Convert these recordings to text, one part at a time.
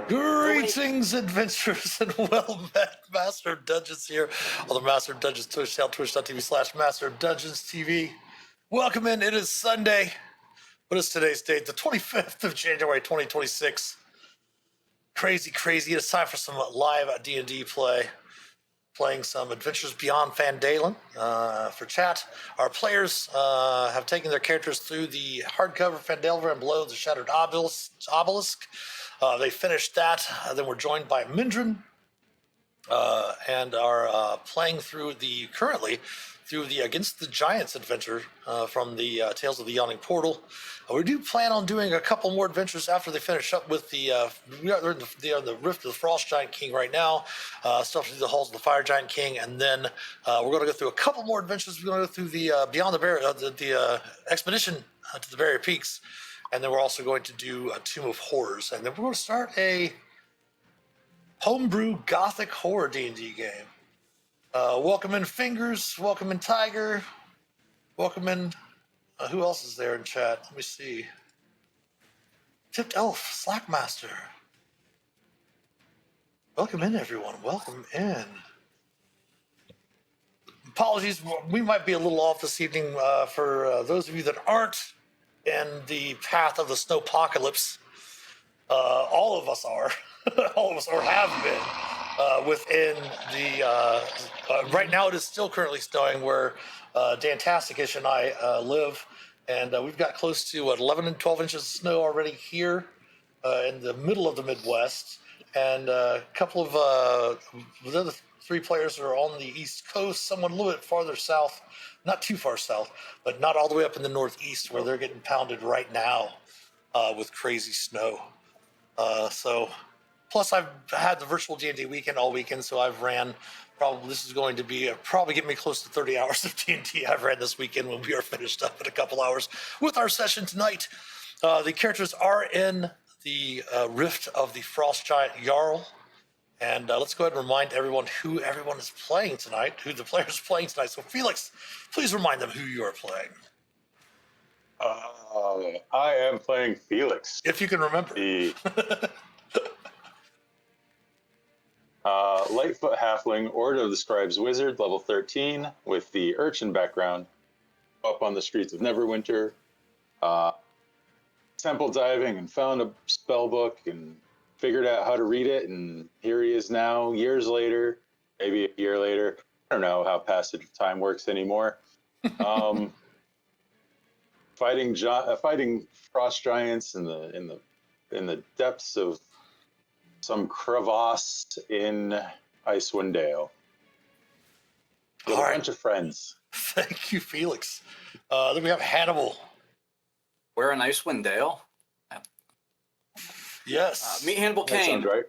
Greetings, adventurers, and well met, Master of Dungeons here on the Master of Dungeons Twitch channel, twitch.tv/Master of Dungeons TV. Welcome in. It is Sunday. What is today's date? The 25th of January, 2026. Crazy. It's time for some live D&D play. Playing some Adventures Beyond Phandalin for chat. Our players have taken their characters through the hardcover Phandalin and below the Shattered Obelisk. They finished that. Then we're joined by Mindran and are playing currently through the Against the Giants adventure from the Tales of the Yawning Portal. We do plan on doing a couple more adventures after they finish up with they're in the Rift of the Frost Giant King right now, stuff through the Halls of the Fire Giant King, and then we're going to go through a couple more adventures. We're going to go through the Beyond the Barrier, the expedition to the Barrier Peaks, and then we're also going to do a Tomb of Horrors, and then we're going to start a homebrew Gothic horror D&D game. Welcome in Fingers, welcome in Tiger, welcome in, who else is there in chat? Let me see. Tipped Elf, Slackmaster. Welcome in, everyone, welcome in. Apologies, we might be a little off this evening for those of you that aren't in the path of the snowpocalypse. All of us are, all of us or have been. Within the right now it is still currently snowing where Dantastic-ish and I live, and we've got close to 11 and 12 inches of snow already here in the middle of the Midwest, and a couple of the other three players are on the East Coast, someone a little bit farther south, not too far south, but not all the way up in the Northeast where they're getting pounded right now with crazy snow. Plus, I've had the virtual D&D weekend all weekend, so I've ran this is going to be probably get me close to 30 hours of D&D I've ran this weekend when we are finished up in a couple hours with our session tonight. The characters are in the Rift of the Frost Giant Jarl, and let's go ahead and remind everyone who everyone is playing tonight, who the players are playing tonight. So, Phelix, please remind them who you are playing. I am playing Phelix. If you can remember. Lightfoot Halfling, Order of the Scribes Wizard, level 13, with the Urchin background, up on the streets of Neverwinter, temple diving and found a spell book and figured out how to read it, and here he is now, years later, maybe a year later. I don't know how passage of time works anymore. Fighting frost giants in the depths of some crevasse in Icewind Dale. With a bunch of friends. Thank you, Phelix. Then we have Hannibal. We're in Icewind Dale? Yes. Meet Hannibal Kane. That sounds right.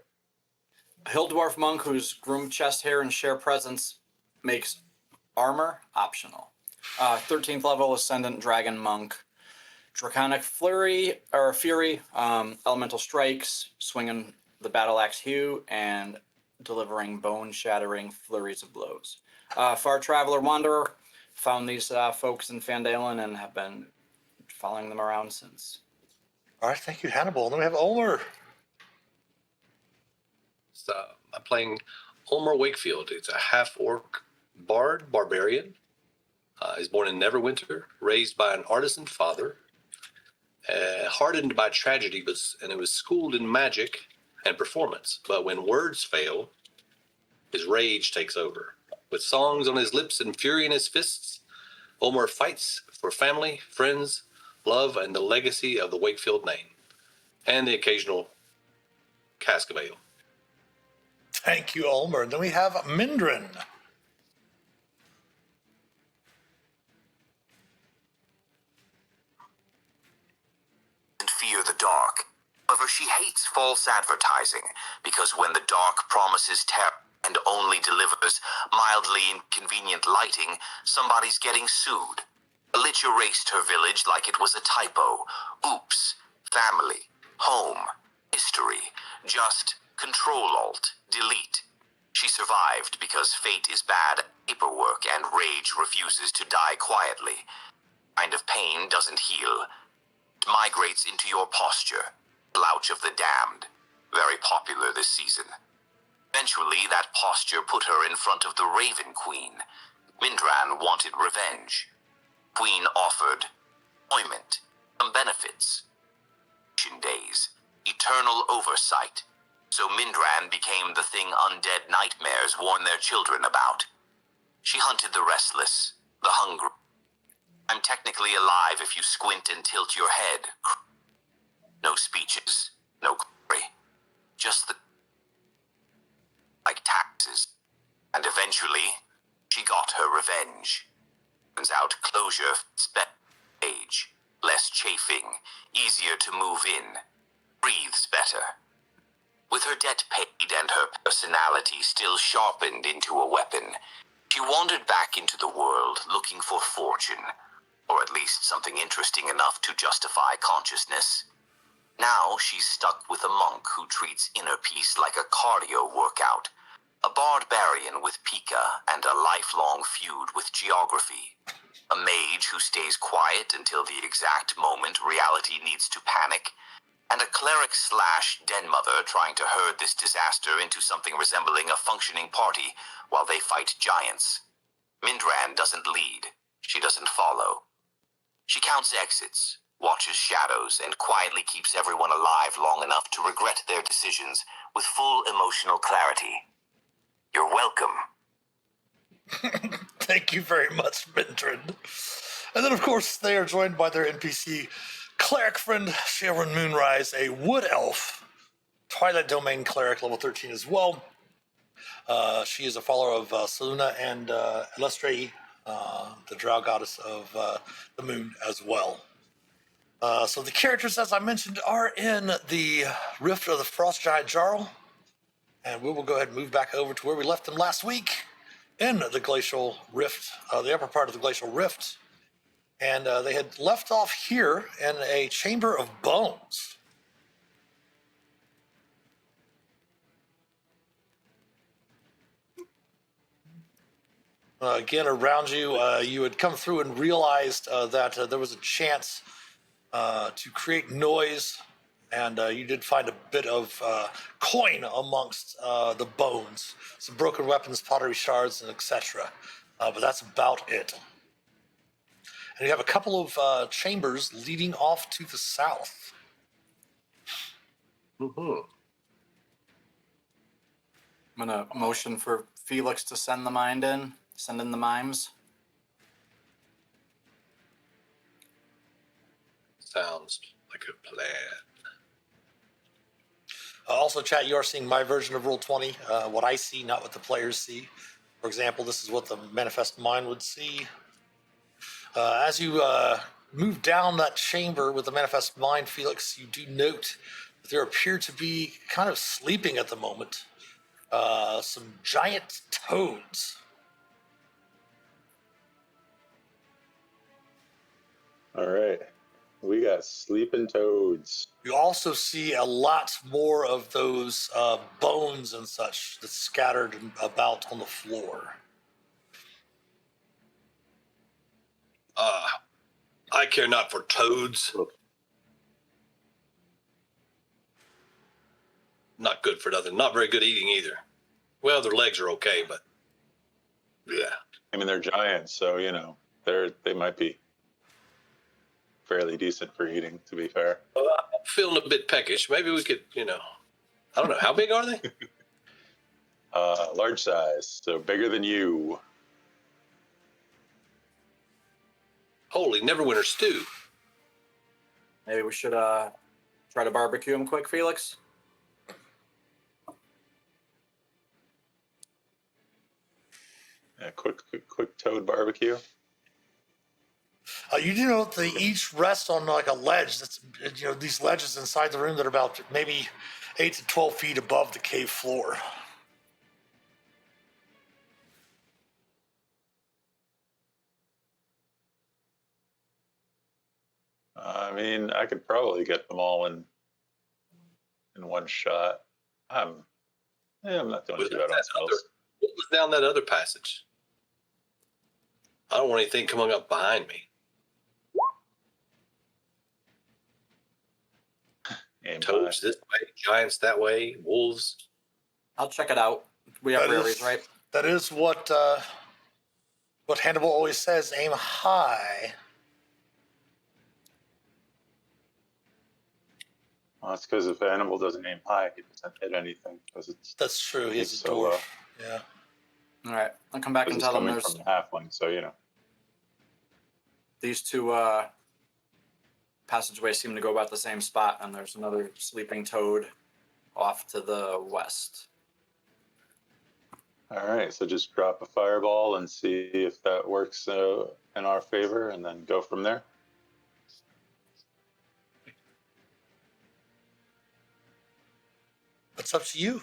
A hill dwarf monk whose groomed chest hair and sheer presence makes armor optional. 13th level Ascendant Dragon Monk. Draconic Fury, elemental strikes, swinging the battle axe hue, and delivering bone-shattering flurries of blows. Far Traveler Wanderer found these folks in Phandalin and have been following them around since. All right, thank you, Hannibal. Then we have Ulmor. I'm playing Ulmor Wakefield. It's a half-orc bard-barian. He's born in Neverwinter, raised by an artisan father, hardened by tragedy, and he was schooled in magic and performance. But when words fail, his rage takes over. With songs on his lips and fury in his fists, Ulmor fights for family, friends, love, and the legacy of the Wakefield name, and the occasional cask of ale. Thank you, Ulmor. Then we have Mindran. And fear the dark. However, she hates false advertising, because when the dark promises terror and only delivers mildly inconvenient lighting, somebody's getting sued. A lich erased her village like it was a typo. Oops. Family. Home. History. Just Control-Alt-Delete. She survived because fate is bad paperwork and rage refuses to die quietly. Kind of pain doesn't heal. It migrates into your posture. Blouch of the damned. Very popular this season. Eventually, that posture put her in front of the Raven Queen. Mindran wanted revenge. Queen offered employment, some benefits, days, eternal oversight. So Mindran became the thing undead nightmares warn their children about. She hunted the restless, the hungry. I'm technically alive if you squint and tilt your head. No speeches, no glory, just the like taxes. And eventually, she got her revenge. Turns out closure spent age, less chafing, easier to move in, breathes better. With her debt paid and her personality still sharpened into a weapon, she wandered back into the world looking for fortune, or at least something interesting enough to justify consciousness. Now she's stuck with a monk who treats inner peace like a cardio workout, a bard-barian with Pika and a lifelong feud with geography, a mage who stays quiet until the exact moment reality needs to panic, and a cleric/den mother trying to herd this disaster into something resembling a functioning party while they fight giants. Mindran doesn't lead, she doesn't follow. She counts exits, watches shadows, and quietly keeps everyone alive long enough to regret their decisions with full emotional clarity. You're welcome. Thank you very much, Mindran. And then, of course, they are joined by their NPC cleric friend, Shae Moonrise, a wood elf, Twilight Domain cleric, level 13 as well. She is a follower of Selûne and Elustrae, the drow goddess of the moon as well. So the characters, as I mentioned, are in the Rift of the Frost Giant Jarl. And we will go ahead and move back over to where we left them last week in the Glacial Rift, the upper part of the Glacial Rift. And they had left off here in a chamber of bones. Again, around you, you had come through and realized that there was a chance to create noise, and you did find a bit of coin amongst the bones, some broken weapons, pottery shards, and etc. But that's about it. And you have a couple of chambers leading off to the south. Mm-hmm. I'm gonna motion for Phelix to send in the mimes. Sounds like a plan. Also, chat, you are seeing my version of Roll20, what I see, not what the players see. For example, this is what the Manifest Mind would see. As you move down that chamber with the Manifest Mind, Phelix, you do note that there appear to be, kind of sleeping at the moment, some giant toads. All right. We got sleeping toads. You also see a lot more of those bones and such that's scattered about on the floor. I care not for toads. Not good for nothing. Not very good eating either. Well, their legs are okay, but yeah. I mean, they're giants, so they might be fairly decent for eating, to be fair. I'm feeling a bit peckish. Maybe we could, I don't know. How big are they? Large size, so bigger than you. Holy Neverwinter stew. Maybe we should try to barbecue him quick, Phelix. A quick toad barbecue. You do know they each rest on like a ledge. That's these ledges inside the room that are about maybe 8 to 12 feet above the cave floor. I mean, I could probably get them all in one shot. I'm not doing too bad on spells. What was down that other passage? I don't want anything coming up behind me. Aim Toads high. this way, giants that way, wolves. I'll check it out. We have prairies, right? That is what Hannibal always says: aim high. Well, that's because if Hannibal doesn't aim high, he doesn't hit anything because it's That's true. He's a so dwarf. low. Yeah. All right. I'll come back and Because it's tell them coming there's from the halfling, so you know. these two passageways seem to go about the same spot, and there's another sleeping toad off to the west. All right, so just drop a fireball and see if that works in our favor, and then go from there. It's up to you.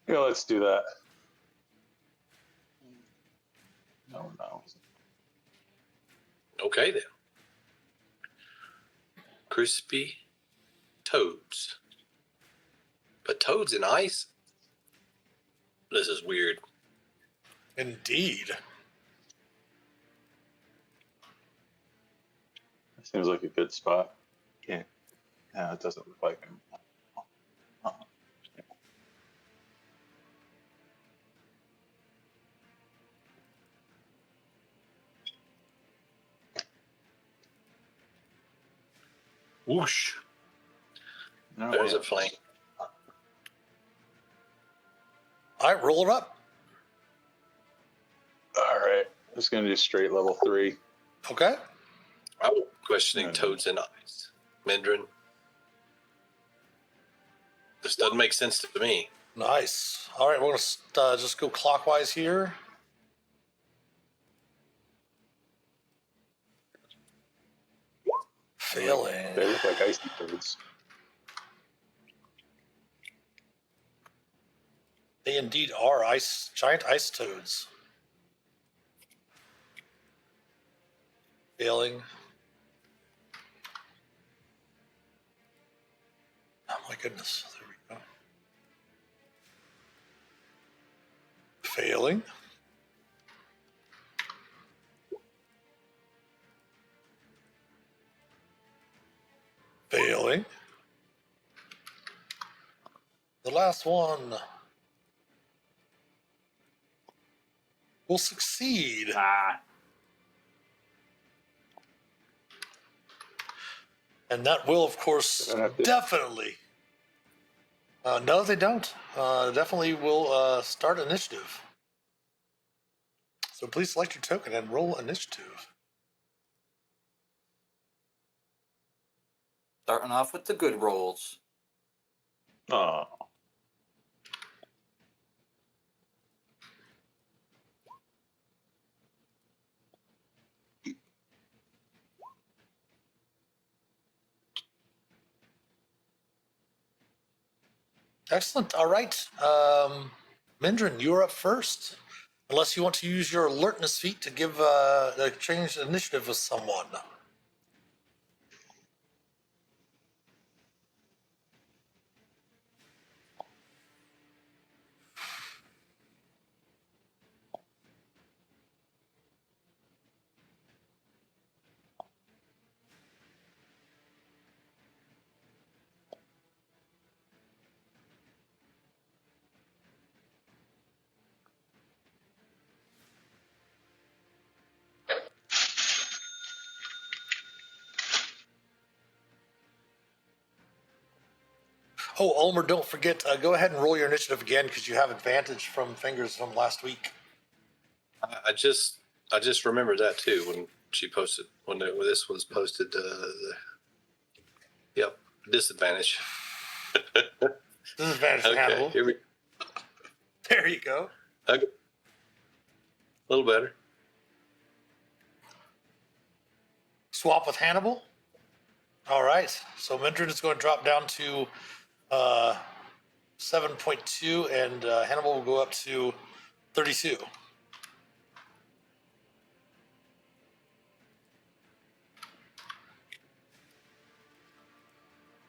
Yeah, let's do that. No. Okay then. Crispy toads. But toads in ice? This is weird. Indeed. Seems like a good spot. Yeah. Yeah, it doesn't look like him. Whoosh. No, There's yeah. a flame. All right, roll it up. All right, just gonna do straight level 3. Okay. I'm questioning No. toads in ice. Mindran. This doesn't make sense to me. Nice. All right, we're going to just go clockwise here. Failing. They look like icy toads. They indeed are giant ice toads. Failing. Oh my goodness. There we go. Failing. Failing. The last one will succeed. And that will, of course, They don't have to- definitely. No, they don't. Definitely will start initiative. So please select your token and roll initiative. Starting off with the good rolls. Oh, Excellent. All right. Mindran, you're up first. Unless you want to use your alertness feat to give change initiative with someone. Oh, Ulmor, don't forget, go ahead and roll your initiative again because you have advantage from fingers from last week. I just remembered that too when she posted when this was posted. Yep, disadvantage. Disadvantage to Okay, Hannibal. here we. There you go. Okay. A little better. Swap with Hannibal. All right. So Mindran is going to drop down to 7.2, and Hannibal will go up to 32.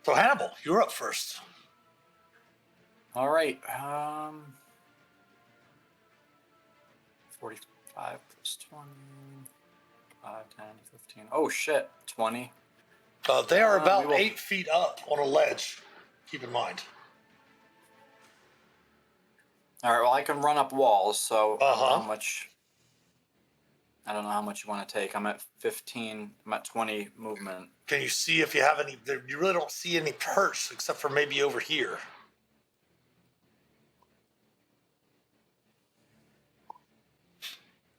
So Hannibal, you're up first. All right. 45 plus 20. 5, 10, 15. Oh, shit. 20. They are about we will- 8 feet up on a ledge. Keep in mind. All right. Well, I can run up walls, so I don't know Uh-huh. how much. I don't know how much you want to take. I'm at 15. I'm at 20 movement. Can you see if you have any? You really don't see any perch except for maybe over here.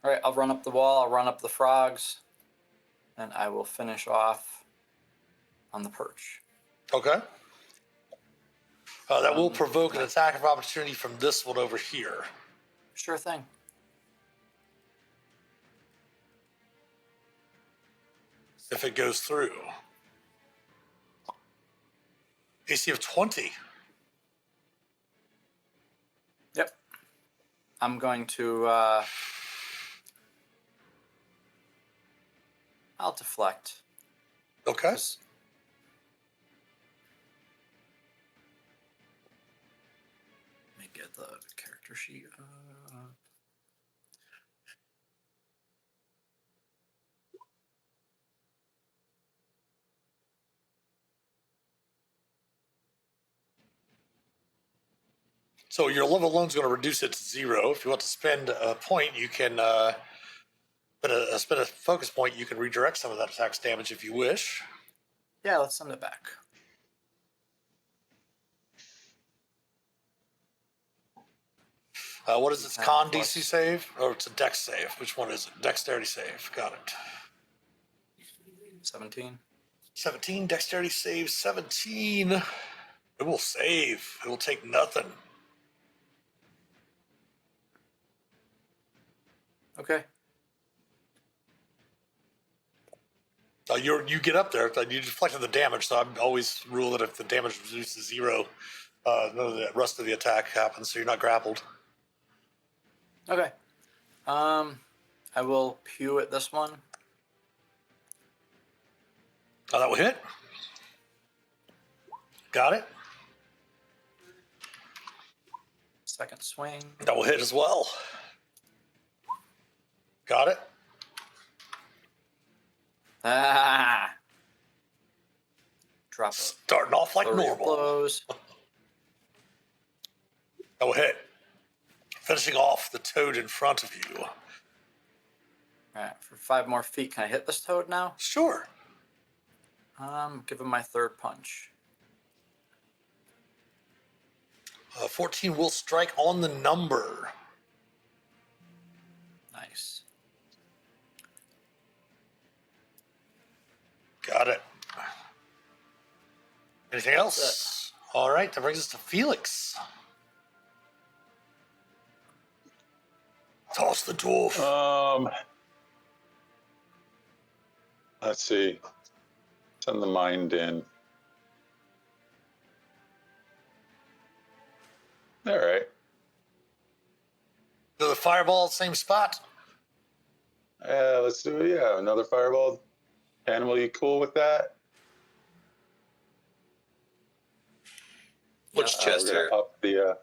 All right. I'll run up the wall. I'll run up the frogs, and I will finish off on the perch. Okay. That will provoke an attack of opportunity from this one over here. Sure thing. If it goes through. AC of 20. Yep. I'm going to. I'll deflect. Okay. Just- Let me get the character sheet. So your level alone is going to reduce it to 0. If you want to spend a point, you can spend a focus point. You can redirect some of that attack's damage if you wish. Yeah, let's send it back. What is its con DC save? Or it's a dex save. Which one is it? Dexterity save. Got it. 17. 17. Dexterity save 17. It will save. It will take nothing. Okay. You get up there. You deflected the damage, so I always rule that if the damage is reduced to 0, none of the rest of the attack happens, so you're not grappled. Okay. I will pew at this one. That will hit. Got it. Second swing. That will hit as well. Got it. Ah! Drop it. Starting off like normal. Blows. That will hit. Finishing off the toad in front of you. All right, for 5 more feet, can I hit this toad now? Sure. Give him my third punch. 14 will strike on the number. Nice. Got it. Anything else? All right, that brings us to Phelix. Toss the dwarf. Let's see. Send the mind in. All right. Do the fireball same spot? Let's do it. Yeah, another fireball. Hannibal, you cool with that? What's chest we're hair? gonna up the.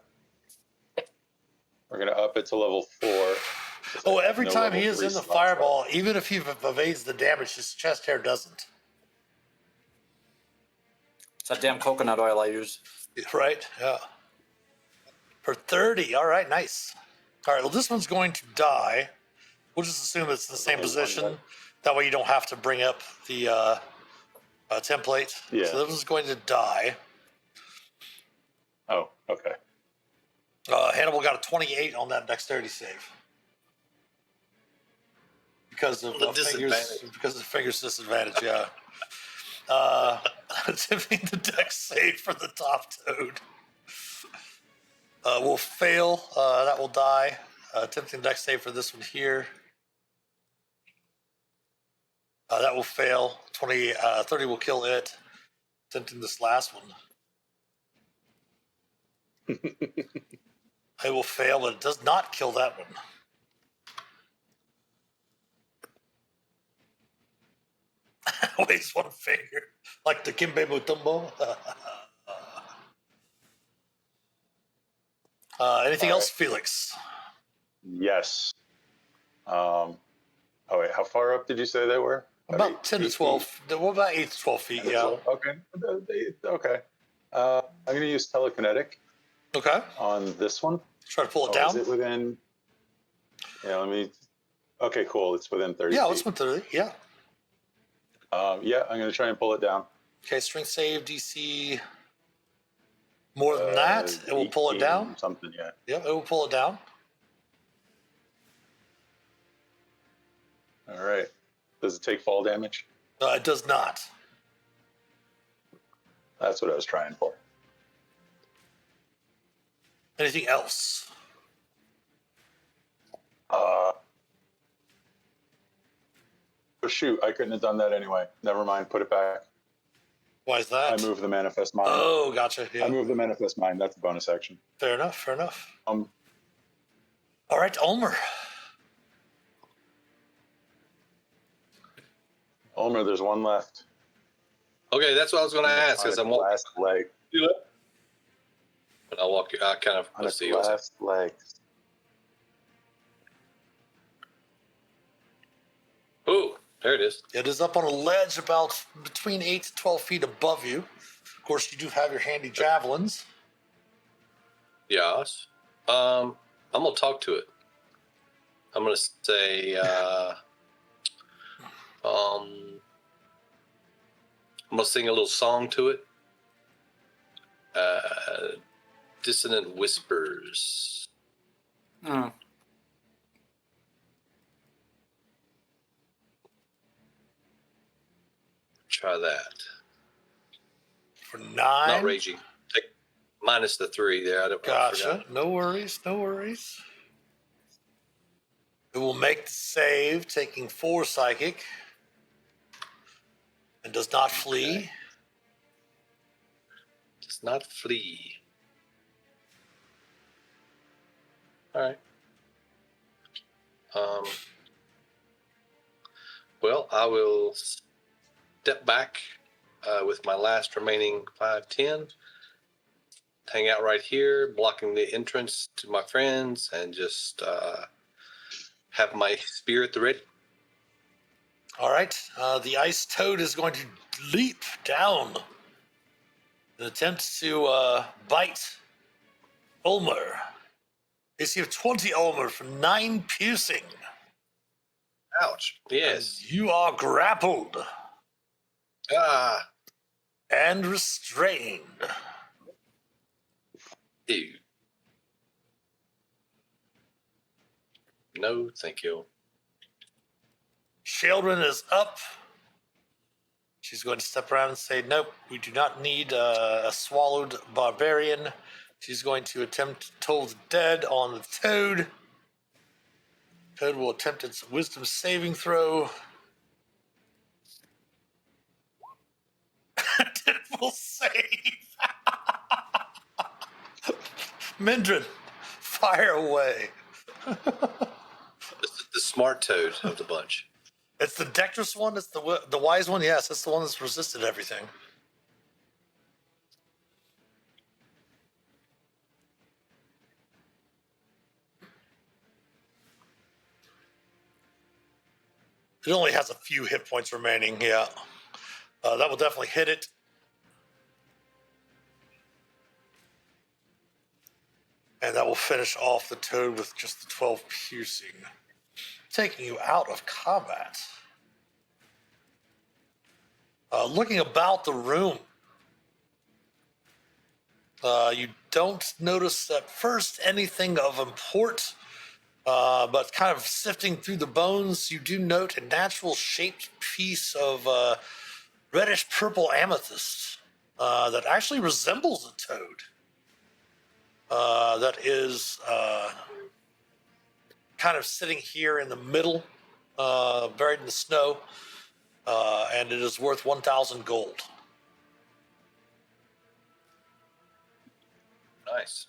We're gonna up it to level 4. Oh, every No time he level is 3 in the slots fireball, even if he evades the damage, his chest hair doesn't. It's that damn coconut oil I use. Right? Yeah. For 30. All right, nice. All right, well, this one's going to die. We'll just assume it's in the same Only one position. left. That way you don't have to bring up the template. Yeah. So this one's going to die. Oh, okay. Hannibal got a 28 on that dexterity save. Because of The fingers, disadvantage. because of fingers disadvantage, yeah. Attempting the dex save for the top toad. Will fail. That will die. Attempting dex save for this one here. That will fail. 30 will kill it. Attempting this last one. It will fail, but it does not kill that one. Waste one finger. Like the Kimbe Mutombo. Anything All else, Felix? Yes. Oh wait, how far up did you say they were? About 10 to 12. What about 8 to 12 feet? Yeah. Okay. Okay. I'm going to use telekinetic Okay. on this one. Try to pull it Oh, down. is it within? Yeah, let me. Okay, cool. It's within 30 Yeah, feet. let's put 30. Yeah. Yeah, I'm going to try and pull it down. Okay, strength save, DC. More than that, it will pull it 18 down. Something, yeah. Yep, it will pull it down. All right. Does it take fall damage? It does not. That's what I was trying for. Anything else? Oh, shoot. I couldn't have done that anyway. Never mind. Put it back. Why is that? I moved the manifest mind. Oh, gotcha. Yeah. I moved the manifest mind. That's a bonus action. Fair enough. Fair enough. Um, All right, Ulmor. Ulmor, there's one left. Okay, that's what I was going to ask. On As its I'm walking, last leg. but I'll walk. I kind of On let's its see. last leg. Oh, there it is. It is up on a ledge about between 8 to 12 feet above you. Of course, you do have your handy javelins. Yes. I'm gonna talk to it. I'm gonna say, I'm gonna sing a little song to it. Dissonant whispers. Mm. Try that. For 9. Not raging. Take minus the 3 there. I Gotcha. forgot. No worries. No worries. It will make the save, taking 4 psychic, and does not flee. Okay. Does not flee. All right. Well, I will step back with my last remaining 5-10. Hang out right here, blocking the entrance to my friends, and just have my spear at the ready. All right. The ice toad is going to leap down and attempt to bite Ulmor. AC of 20 Ulmor for 9 piercing. Ouch. Yes. You are grappled Ah. and restrained. Ew. No, thank you. Sheldon is up. She's going to step around and say, nope, we do not need a swallowed barbarian. She's going to attempt to toll the dead on the toad. Toad will attempt its wisdom saving throw. It will save. Mindran, fire away. The smart toad of the bunch. It's the dexterous one. It's the wise one. Yes, it's the one that's resisted everything. It only has a few hit points remaining. Yeah, that will definitely hit it. And that will finish off the toad with just the 12 piercing, taking you out of combat. Looking about the room, you don't notice at first anything of import, but kind of sifting through the bones, you do note a natural shaped piece of reddish purple amethyst that actually resembles a toad. That is kind of sitting here in the middle, buried in the snow, and it is worth 1,000 gold. Nice.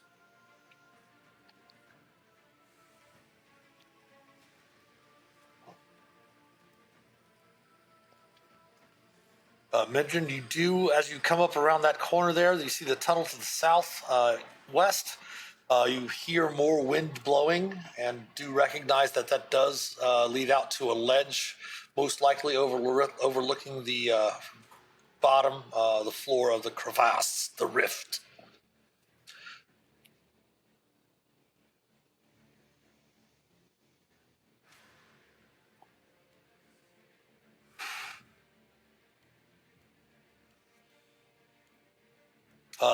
Mindran, you do, as you come up around that corner there, you see the tunnel to the south west. You hear more wind blowing and do recognize that that does lead out to a ledge most likely overlooking the bottom, the floor of the crevasse, the rift.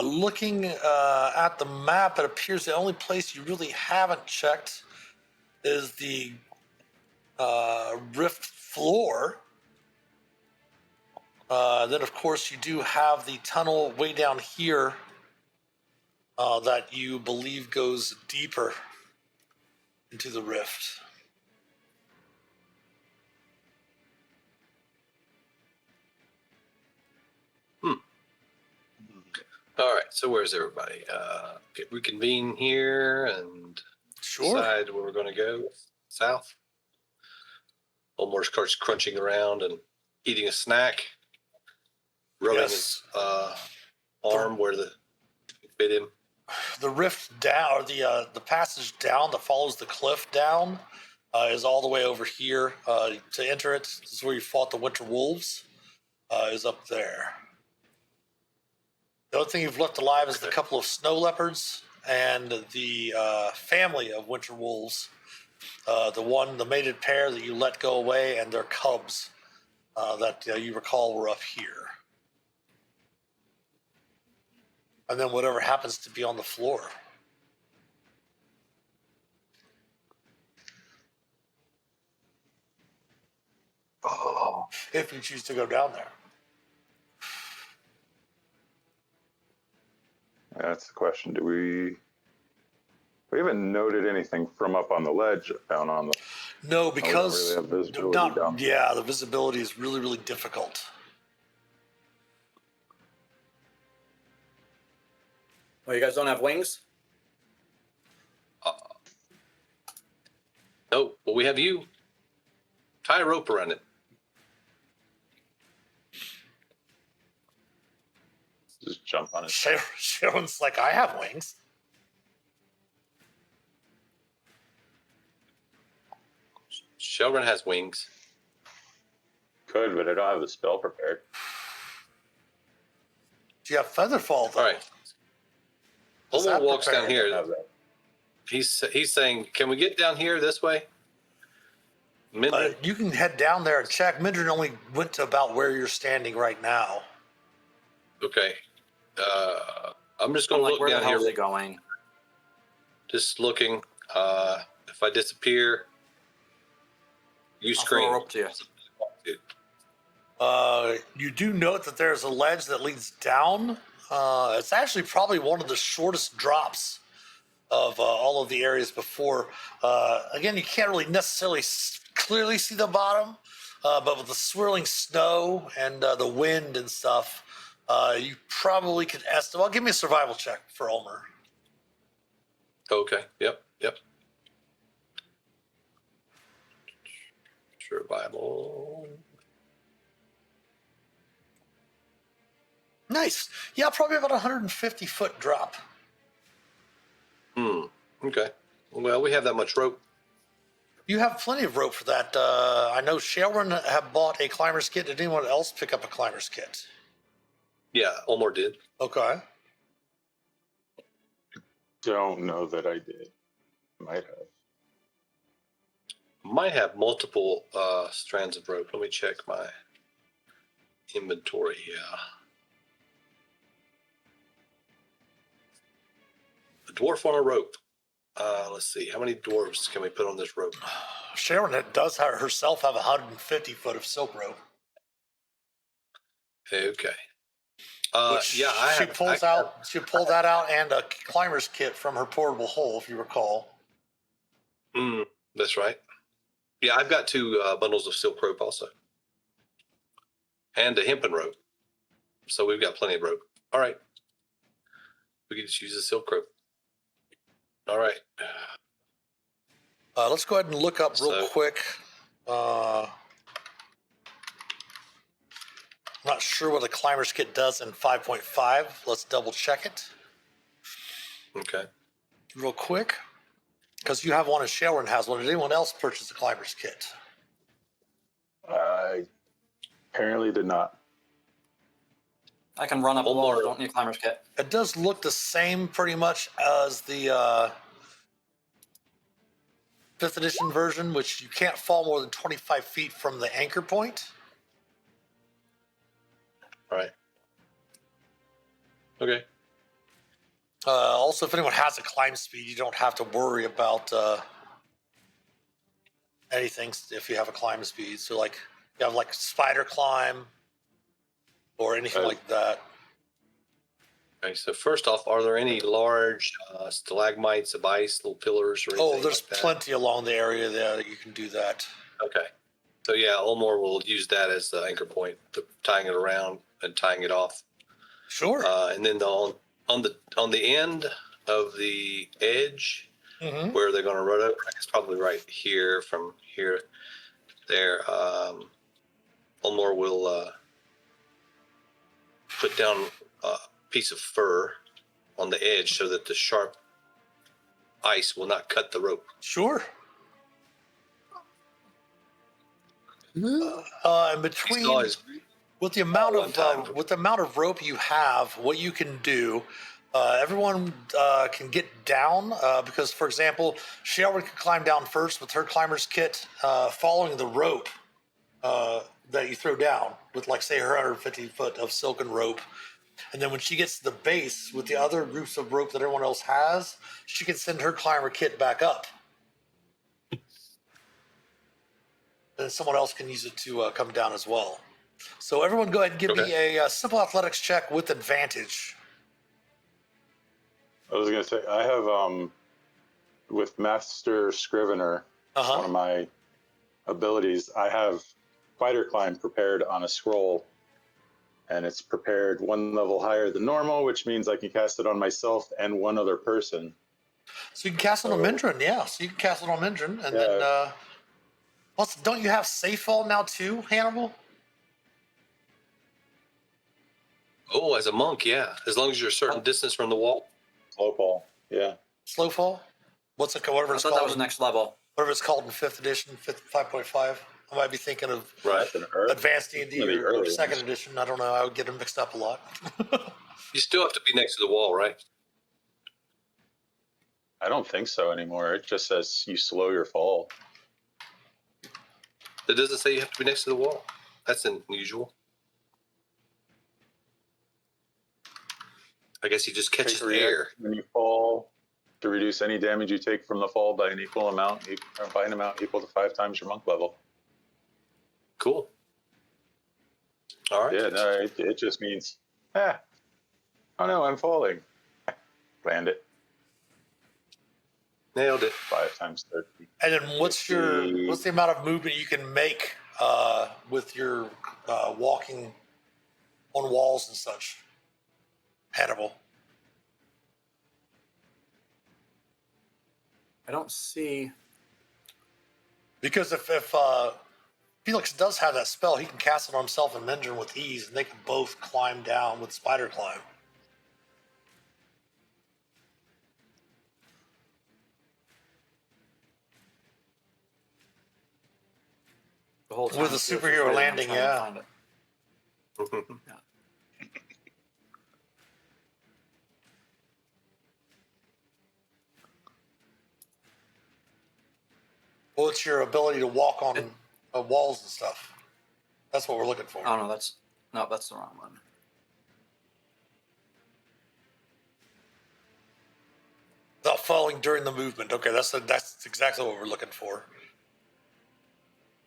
Looking at the map, it appears the only place you really haven't checked is the rift floor. Then, of course, you do have the tunnel way down here that you believe goes deeper into the rift. All right, so where's everybody? Reconvene here and decide where we're going to go. South. Ulmor starts crunching around and eating a snack, rubbing his arm where the bit him. The rift down, or the passage down that follows the cliff down, is all the way over here. To enter it, this is where you fought the winter wolves. Is up there. The only thing you've left alive is the couple of snow leopards and the family of winter wolves. The mated pair that you let go away, and their cubs that you recall were up here. And then whatever happens to be on the floor. Oh, if you choose to go down there. That's the question. We haven't noted anything from up on the ledge down on the... No, because really have visibility down. Yeah, the visibility is really, really difficult. Oh, you guys don't have wings? No, well, we have you. Tie a rope around it. Just jump on it. Sharon's like, I have wings. Shelgren has wings. Could, but I don't have the spell prepared. Do you have Featherfall, though? All right. Ulmor walks down here. Have that. He's saying, can we get down here this way? Mindran? You can head down there and check. Mindran only went to about where you're standing right now. Okay. I'm just going to look where down the hell here. is it going? Just looking. If I disappear, you I'll scream. throw a rope to you. You do note that there's a ledge that leads down. It's actually probably one of the shortest drops of all of the areas before. Again, you can't really necessarily clearly see the bottom, but with the swirling snow and the wind and stuff, you probably could estimate. Well, give me a survival check for Ulmor. Okay. Yep. Survival. Nice. Yeah, probably about 150-foot drop. Okay. Well, we have that much rope. You have plenty of rope for that. I know Sharon have bought a climber's kit. Did anyone else pick up a climber's kit? Yeah, Ulmor did. Okay. Don't know that I did. Might have. Might have multiple strands of rope. Let me check my inventory. Yeah. A dwarf on a rope. Let's see. How many dwarves can we put on this rope? Sharon does herself have 150 foot of silk rope. Okay. She pulled that out and a climber's kit from her portable hole, if you recall. That's right. Yeah, I've got 2 bundles of silk rope also. And a hempen rope. So we've got plenty of rope. All right. We can just use the silk rope. All right. Let's go ahead and look up real quick. I'm not sure what a climber's kit does in 5.5. Let's double check it. Okay. Real quick. Because you have one and Sharon has one. Did anyone else purchase a climber's kit? Apparently did not. I can run up the Ulmor. wall. Don't need a climber's kit. It does look the same pretty much as the 5th edition version, which you can't fall more than 25 feet from the anchor point. Right. Okay. Also, if anyone has a climb speed, you don't have to worry about anything if you have a climb speed. So, like, you have like spider climb or anything like that. Okay. So first off, are there any large stalagmites of ice, little pillars, or anything? Oh, there's like that? plenty along the area there that you can do that. Okay. So yeah, Ulmor will use that as the anchor point, tying it around and tying it off. Sure. And then on the end of the edge Mm-hmm. where they're going to run over, I guess probably right here from here there. Ulmor will put down a piece of fur on the edge so that the sharp ice will not cut the rope. Sure. In between, Saw his- with the amount one time. of rope you have, what you can do, everyone can get down because, for example, Shae can climb down first with her climber's kit, following the rope that you throw down with, like, say, her 150 foot of silken rope. And then when she gets to the base with the other groups of rope that everyone else has, she can send her climber kit back up. And someone else can use it to come down as well. So everyone go ahead and give me a simple athletics check with advantage. I was going to say, I have, with Master Scrivener, one of my abilities, I have Spider Climb prepared on a scroll, and it's prepared one level higher than normal, which means I can cast it on myself and one other person. So you can cast it on Mindran, yeah. So you can cast it on Mindran, and then plus, don't you have safe fall now too, Hannibal? Oh, as a monk, yeah. As long as you're a certain distance from the wall. Slow fall, yeah. Slow fall? What's it? Whatever I it's thought called. that was next level. Whatever it's called in 5th edition, 5.5. I might be thinking of Right. Advanced D&D One of the or early 2nd ones. edition. I don't know. I would get them mixed up a lot. You still have to be next to the wall, right? I don't think so anymore. It just says you slow your fall. It doesn't say you have to be next to the wall. That's unusual. I guess he just catches Take a air. reaction when you fall to reduce any damage you take from the fall by an amount equal to 5 times your monk level. Cool. All right. Yeah, no, it just means, oh no, I'm falling. Land it. Nailed it. 5 times 30. And then what's the amount of movement you can make with your walking on walls and such, Hannibal? I don't see. Because if Phelix does have that spell, he can cast it on himself and Mindran with ease, and they can both climb down with spider climb. The whole time With a it's just superhero frustrating. I'm landing, trying to yeah. find it. Well, it's your ability to walk on walls and stuff. That's what we're looking for. Oh no, that's the wrong one. Without falling during the movement. Okay, that's exactly what we're looking for.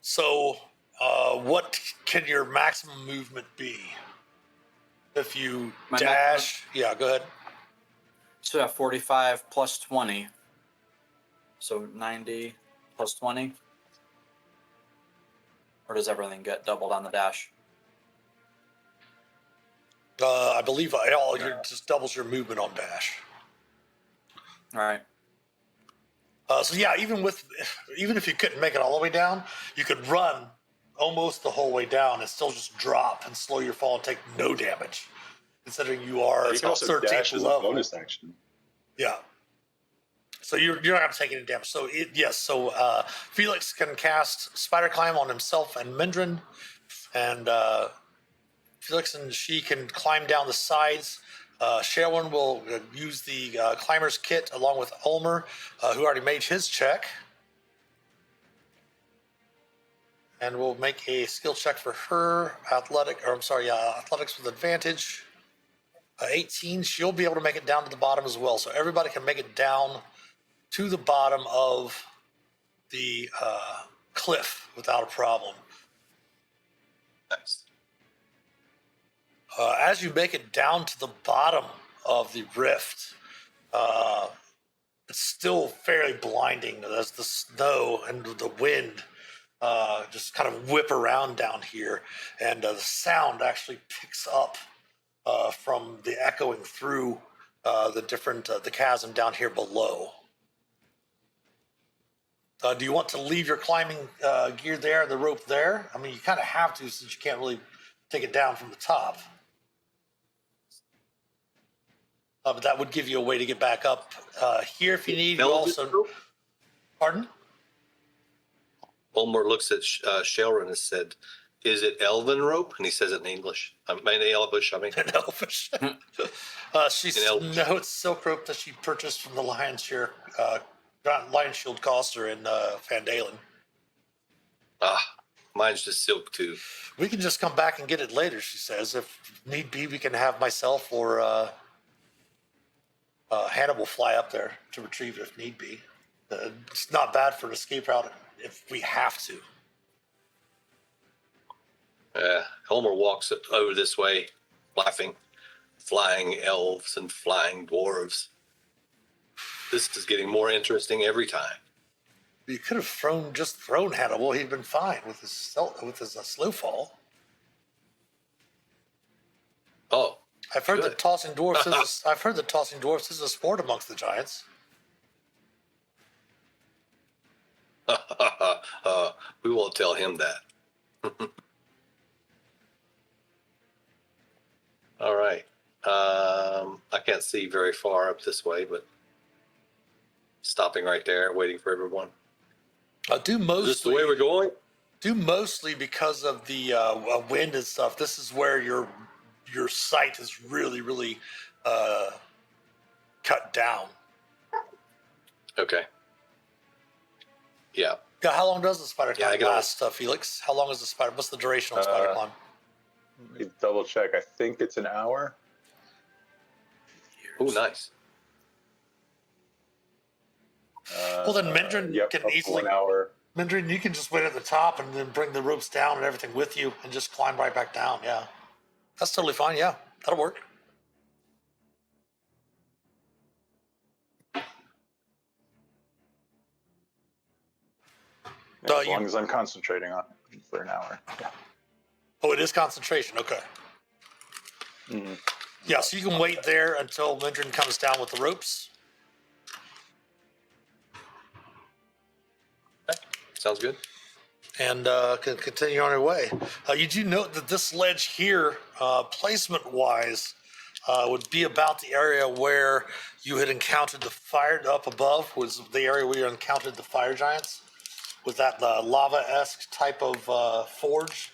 So, what can your maximum movement be? If you My dash, yeah, go ahead. So yeah, 45 plus 20. So 90 plus 20. Or does everything get doubled on the dash? I believe all just doubles your movement on dash. All right. So yeah, even if you couldn't make it all the way down, you could run almost the whole way down and still just drop and slow your fall and take no damage, considering you are You can also 13th dash as a level. bonus action. Yeah. So you're not going to take any damage. So Felix can cast Spider Climb on himself and Mindran. And Felix and she can climb down the sides. Shae will use the climber's kit along with Ulmor, who already made his check. And we'll make a skill check for her. Athletics with advantage. 18. She'll be able to make it down to the bottom as well. So everybody can make it down to the bottom of the cliff without a problem. Nice. As you make it down to the bottom of the rift, it's still fairly blinding as the snow and the wind just kind of whip around down here, and the sound actually picks up from the echoing through the chasm down here below. Do you want to leave your climbing gear there, the rope there? I mean, you kind of have to since you can't really take it down from the top. But that would give you a way to get back up here if you need. You also, pardon? Ulmor looks at Shae and said, "Is it elven rope?" And he says it in English. Elvish. In Elvish. No, it's silk rope that she purchased from the Lion's Shield Coster in Phandalin. Mine's just silk too. We can just come back and get it later, she says. If need be, we can have myself or Hannibal fly up there to retrieve it if need be. It's not bad for an escape route if we have to. Ulmor walks over this way, laughing. Flying elves and flying dwarves. This is getting more interesting every time. You could have thrown Hannibal. He'd been fine with his slow fall. Oh, I've heard that tossing dwarfs is a sport amongst the giants. We won't tell him that. All right. I can't see very far up this way, but stopping right there, waiting for everyone. Is this the way we're going? Do mostly because of the wind and stuff. This is where your sight is really, really cut down. Okay. Yeah. How long does the spider climb last, Felix? How long is the spider? What's the duration on spider climb? Let me double check. I think it's an hour. Oh, nice. Well, then Mindran can easily. 1 hour. Mindran, you can just wait at the top and then bring the ropes down and everything with you and just climb right back down. Yeah, that's totally fine. Yeah, that'll work. As long as I'm concentrating on it for an hour. Yeah. Oh, it is concentration. Okay. Mm-hmm. Yeah, so you can wait there until Mindran comes down with the ropes. Okay. Sounds good. And can continue on your way. You do note that this ledge here, placement-wise, would be about the area where you had encountered the fire. Up above was the area where you encountered the fire giants, with that lava-esque type of forge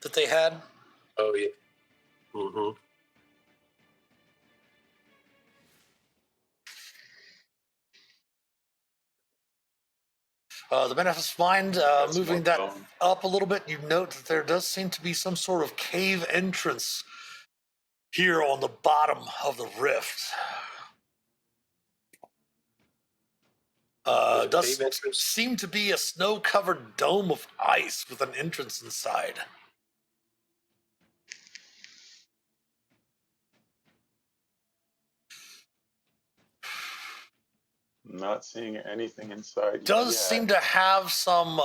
that they had. Oh, yeah. Mm-hmm. The manifest mind, moving that up a little bit, you note that there does seem to be some sort of cave entrance here on the bottom of the rift. Does seem to be a snow-covered dome of ice with an entrance inside. Not seeing anything inside. Does seem to have some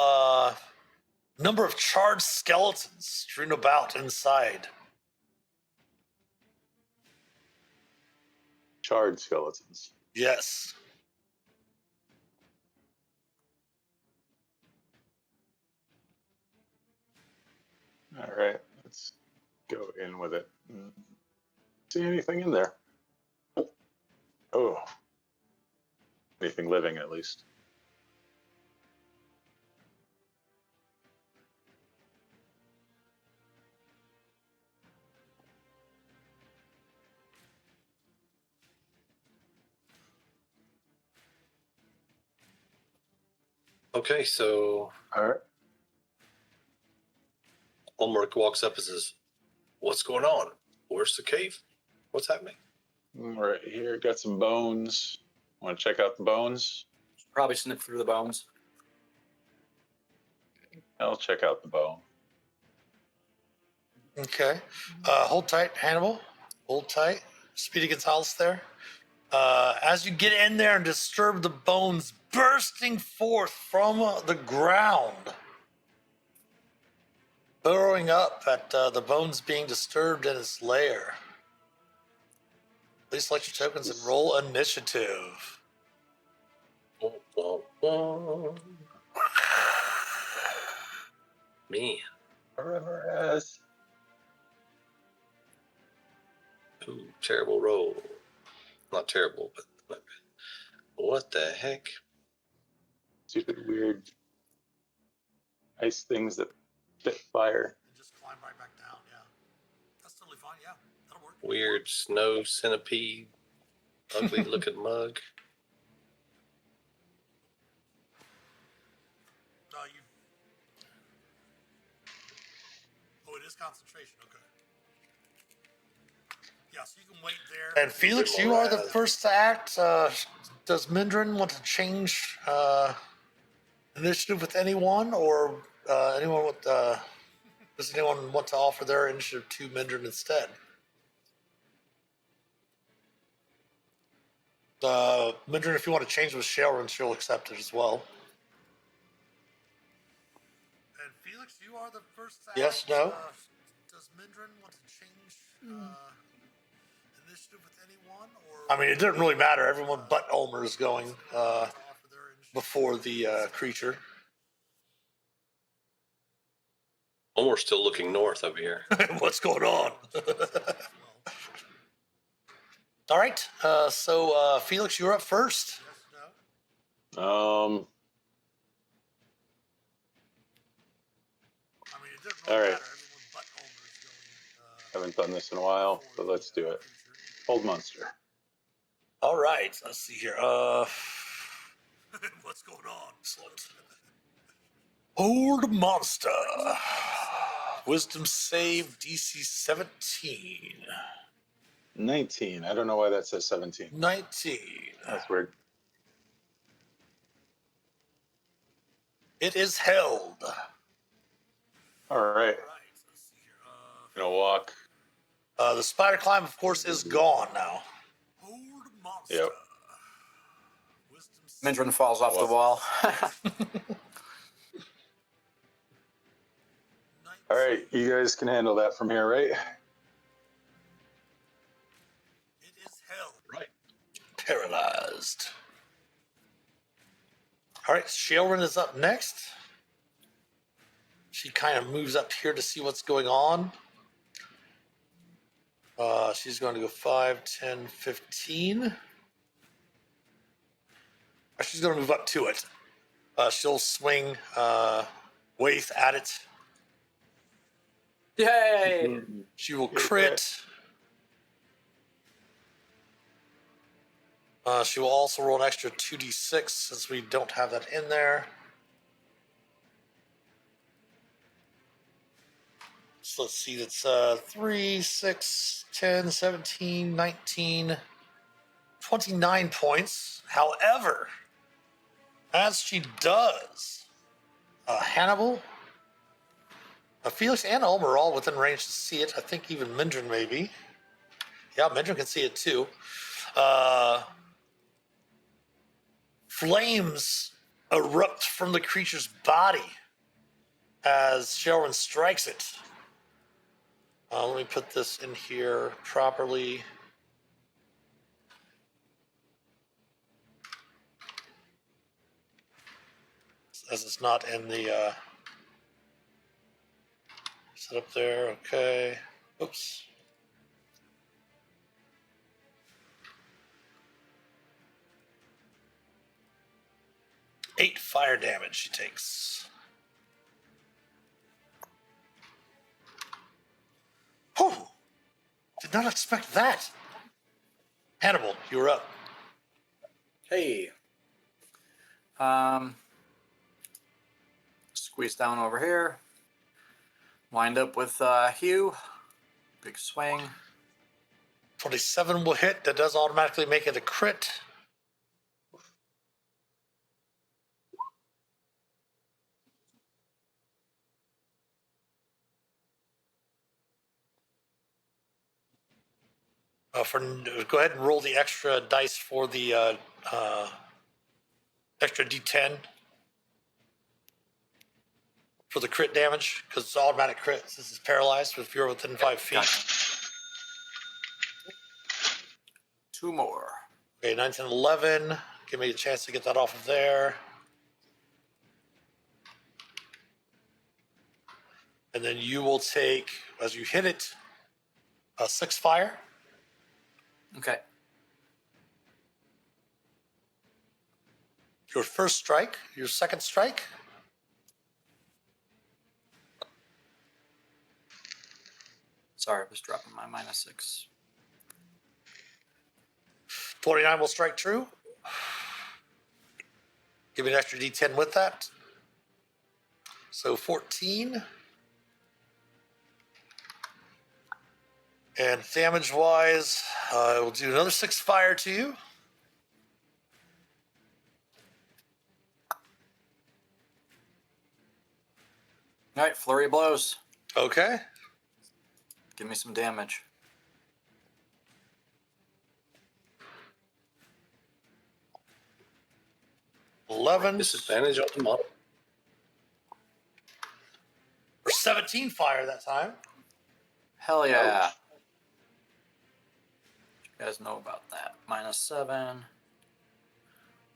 number of charred skeletons strewn about inside. Charred skeletons. Yes. All right, let's go in with it. See anything in there? Oh. Anything living, at least. Okay, so All right. Ulmor walks up and says, "What's going on? Where's the cave? What's happening?" Right here, got some bones. Want to check out the bones? Probably snip through the bones. I'll check out the bone. Okay. Hold tight, Hannibal. Hold tight. Speedy Gonzalez there. As you get in there and disturb the bones bursting forth from the ground, burrowing up at the bones being disturbed in its lair. Please select your tokens and roll initiative. Me. Forever as. Ooh, terrible roll. Not terrible, but what the heck? Stupid, weird ice things that spit fire. And just climb right back down, yeah. That's totally fine, yeah. That'll work. Weird snow centipede, ugly looking mug. Oh, it is concentration, okay. Yeah, so you can wait there. And Felix, you are the first to act. Does Mindran want to change initiative with anyone, or anyone with? Does anyone want to offer their initiative to Mindran instead? Mindran, if you want to change with Shae, she'll accept it as well. And Felix, you are the first to act. Yes, no. Does Mindran want to change initiative with anyone, or? I mean, it doesn't really matter. Everyone but Ulmor is going before the creature. Ulmor's still looking north over here. What's going on? All right. So Felix, you're up first. All right. Haven't done this in a while, but let's do it. Hold monster. All right. Let's see here. What's going on? Excellent. Hold monster. Wisdom save DC 17. 19. I don't know why that says 17. 19. That's weird. It is held. All right. Gonna walk. The spider climb, of course, is gone now. Yep. Mindran falls off the wall. All right, you guys can handle that from here, right? It is held. Right. Paralyzed. All right, Shae is up next. She kind of moves up here to see what's going on. She's going to go 5, 10, 15. She's going to move up to it. She'll swing Waith at it. Yay! She will crit. She will also roll an extra 2d6 since we don't have that in there. So let's see, that's 3, 6, 10, 17, 19, 29 points. However, as she does, Hannibal, Phelix, and Ulmor are all within range to see it. I think even Mindran maybe. Yeah, Mindran can see it too. Flames erupt from the creature's body as Shae strikes it. Let me put this in here properly. As it's not in the setup there. Okay. Oops. Eight fire damage she takes. Whew! Did not expect that. Hannibal, you're up. Hey. Squeeze down over here. Wind up with Hugh. Big swing. 27 will hit. That does automatically make it a crit. Go ahead and roll the extra dice for the extra D10 for the crit damage, because it's automatic crit since it's paralyzed if you're within 5 feet. Gotcha. 2 more. Okay, 9, 10, 11. Give me a chance to get that off of there. And then you will take, as you hit it, 6 fire. Okay. Your first strike, your second strike. Sorry, I was dropping my -6. 29 will strike true. Give me an extra D10 with that. So 14. And damage-wise, we'll do another 6 fire to you. All right, flurry of blows. Okay. Give me some damage. $11 Disadvantage on the model. or 17 fire that time. Hell yeah. Ouch. You guys know about that. -7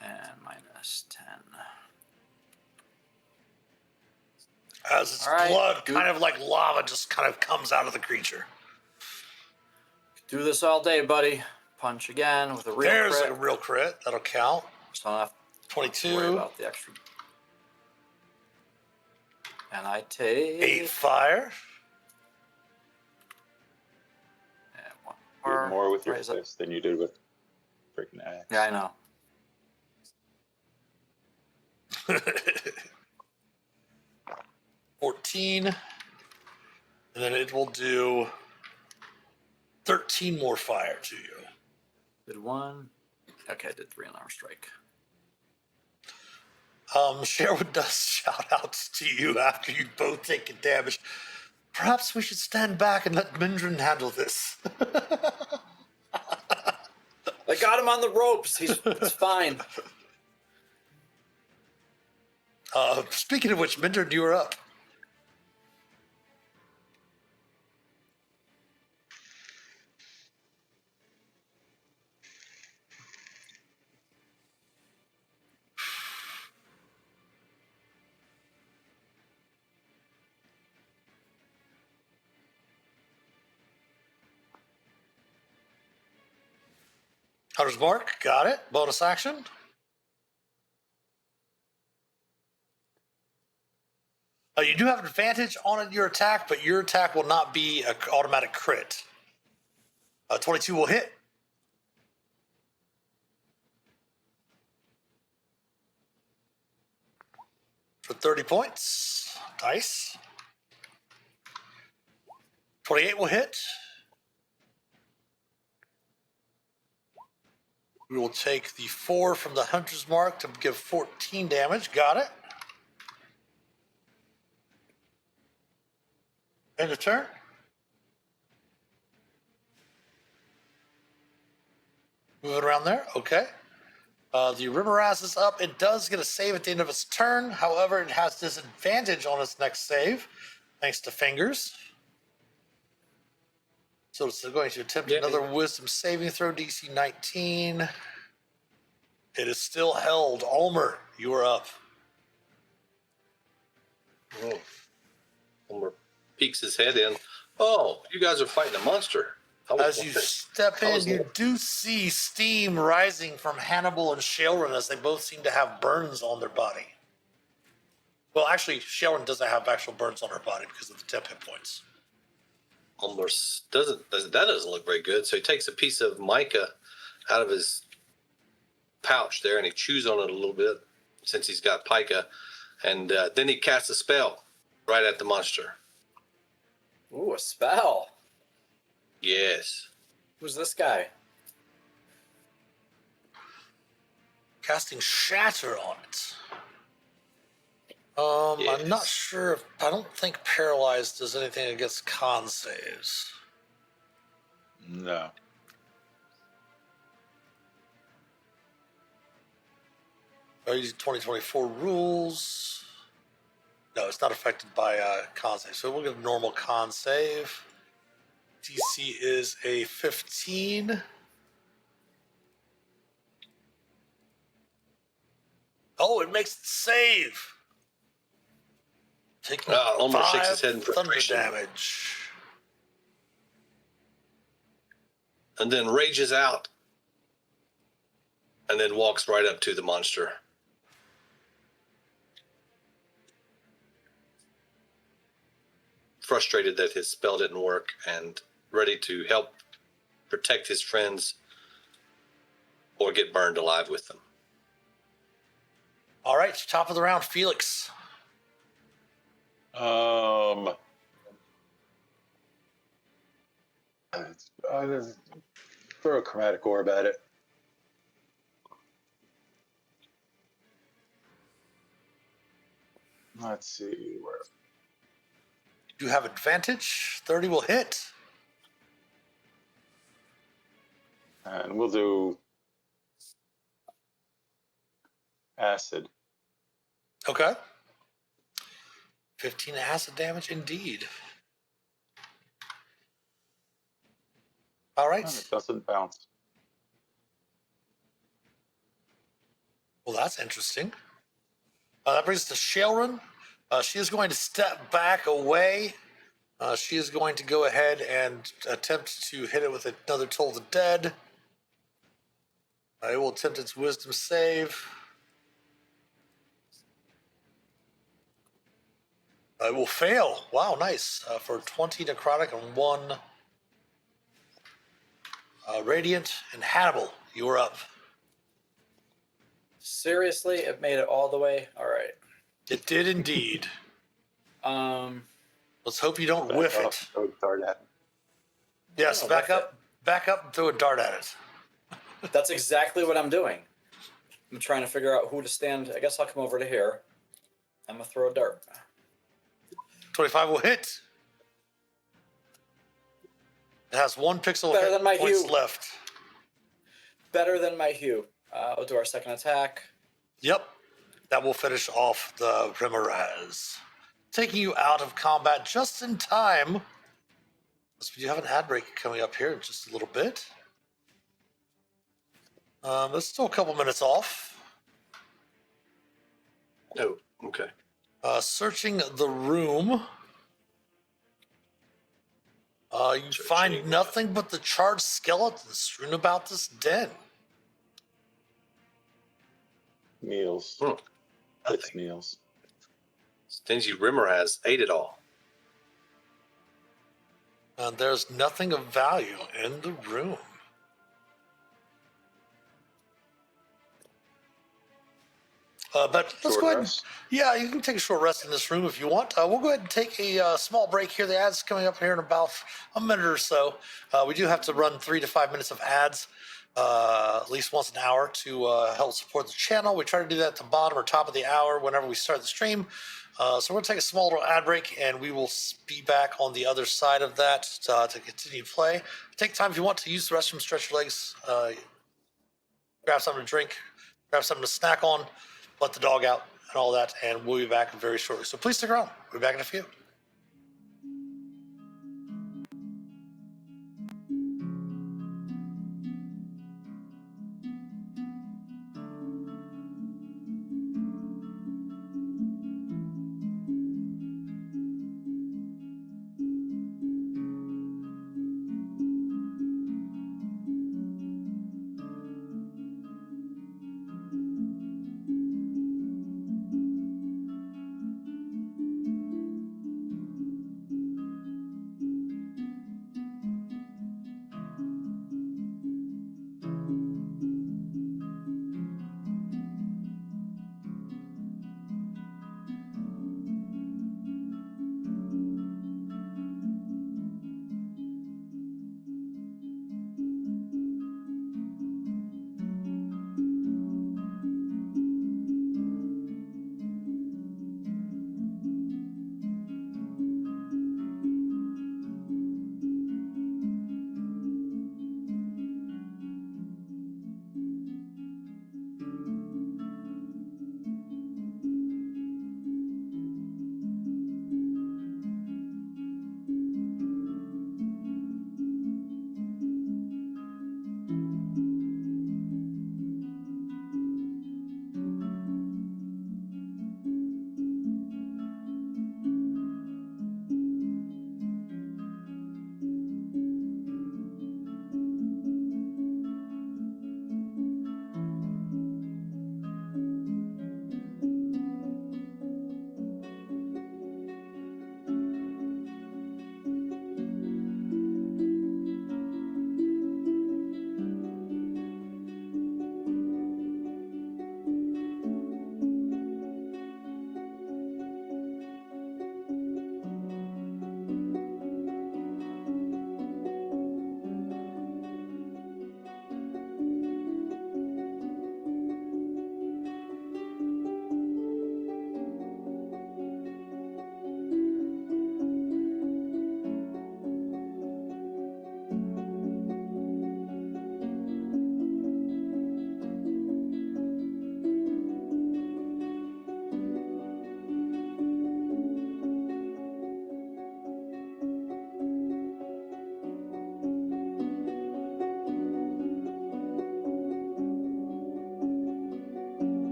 and -10. As its All right, blood, dude. kind of like lava, just kind of comes out of the creature. Do this all day, buddy. Punch again with a real There's crit. a real crit. That'll count. Just don't have to worry 22. about the extra. And I take 8 fire. and one You did more with your Raise up. fist than you did with freaking axe. Yeah, I know. 14. And then it will do 13 more fire to you. Did 1. Okay, I did 3 on arm strike. Sherwood does shout out to you after you both taken damage. Perhaps we should stand back and let Mindran handle this. I got him on the ropes. It's fine. Speaking of which, Mindran, you are up. Hunter's Mark, got it. Bonus action. You do have an advantage on your attack, but your attack will not be an automatic crit. 22 will hit. For 30 points. Dice. 28 will hit. We will take the 4 from the Hunter's Mark to give 14 damage. Got it. End of turn. Moving around there. Okay. The Rimmeraz is up. It does get a save at the end of its turn. However, it has disadvantage on its next save, thanks to fingers. So it's going to attempt another Wisdom saving throw, DC 19. It is still held. Ulmor, you are up. Oh. Ulmor peeks his head in. Oh, you guys are fighting a monster. As you step in, you do see steam rising from Hannibal and Shaelrin as they both seem to have burns on their body. Well, actually, Shaelrin doesn't have actual burns on her body because of the temp hit points. Ulmor that doesn't look very good. So he takes a piece of mica out of his pouch there and he chews on it a little bit since he's got pica. And then he casts a spell right at the monster. Ooh, a spell. Yes. Who's this guy? Casting Shatter on it. I'm not Yes. sure. I don't think Paralyzed does anything against con saves. No. Are you using 2024 rules? No, it's not affected by con save. So we'll get a normal con save. DC is a 15. Oh, it makes it save. Taking Ulmor shakes 5 his head in thunder frustration. damage. And then rages out. And then walks right up to the monster. Frustrated that his spell didn't work and ready to help protect his friends or get burned alive with them. All right, top of the round, Phelix. Throw a chromatic orb at it. Let's see where. You have advantage. 30 will hit. And we'll do acid. Okay. 15 acid damage indeed. All right. It doesn't bounce. Well, that's interesting. That brings us to Shaelrun. She is going to step back away. She is going to go ahead and attempt to hit it with another Toll of the Dead. It will attempt its wisdom save. It will fail. Wow, nice. For 20 necrotic and 1 radiant. And Hannibal, you are up. Seriously, it made it all the way. All right. It did indeed. Let's hope you don't whiff it. Throw a dart at it. Yes, back up and throw a dart at it. That's exactly what I'm doing. I'm trying to figure out who to stand. I guess I'll come over to here. I'm gonna throw a dart. 25 will hit. It has 1 pixel Better hit than my points hue. left. Better than my hue. We'll do our second attack. Yep. That will finish off the Remoraz. Taking you out of combat just in time. We do have an ad break coming up here in just a little bit. There's still a couple minutes off. Oh, okay. Searching the room. You find nothing but the charred skeletons strewn about this den. Meals. It's Nothing. meals. Stingy Rimmeraz ate it all. And there's nothing of value in the room. But let's go ahead. Rest. Yeah, you can take a short rest in this room if you want. We'll go ahead and take a small break here. The ads coming up here in about a minute or so. We do have to run 3 to 5 minutes of ads, at least once an hour, to help support the channel. We try to do that at the bottom or top of the hour whenever we start the stream. So we're going to take a small little ad break, and we will be back on the other side of that to continue play. Take time if you want to use the restroom, stretch your legs, grab something to drink, grab something to snack on, let the dog out, and all that, and we'll be back very shortly. So please stick around. We'll be back in a few.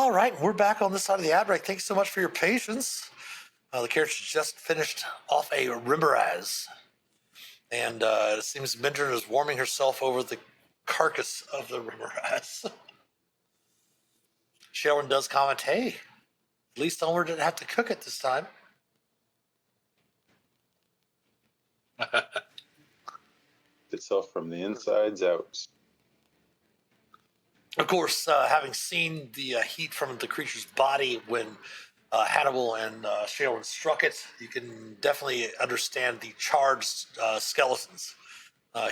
All right, we're back on this side of the ad break. Thanks so much for your patience. The character just finished off a Rimbaraz. And it seems Mindran is warming herself over the carcass of the Rimbaraz. Sharon does comment, hey, at least Ulmor didn't have to cook it this time. Itself from the insides out. Of course, having seen the heat from the creature's body when Hannibal and Shae struck it, you can definitely understand the charged skeletons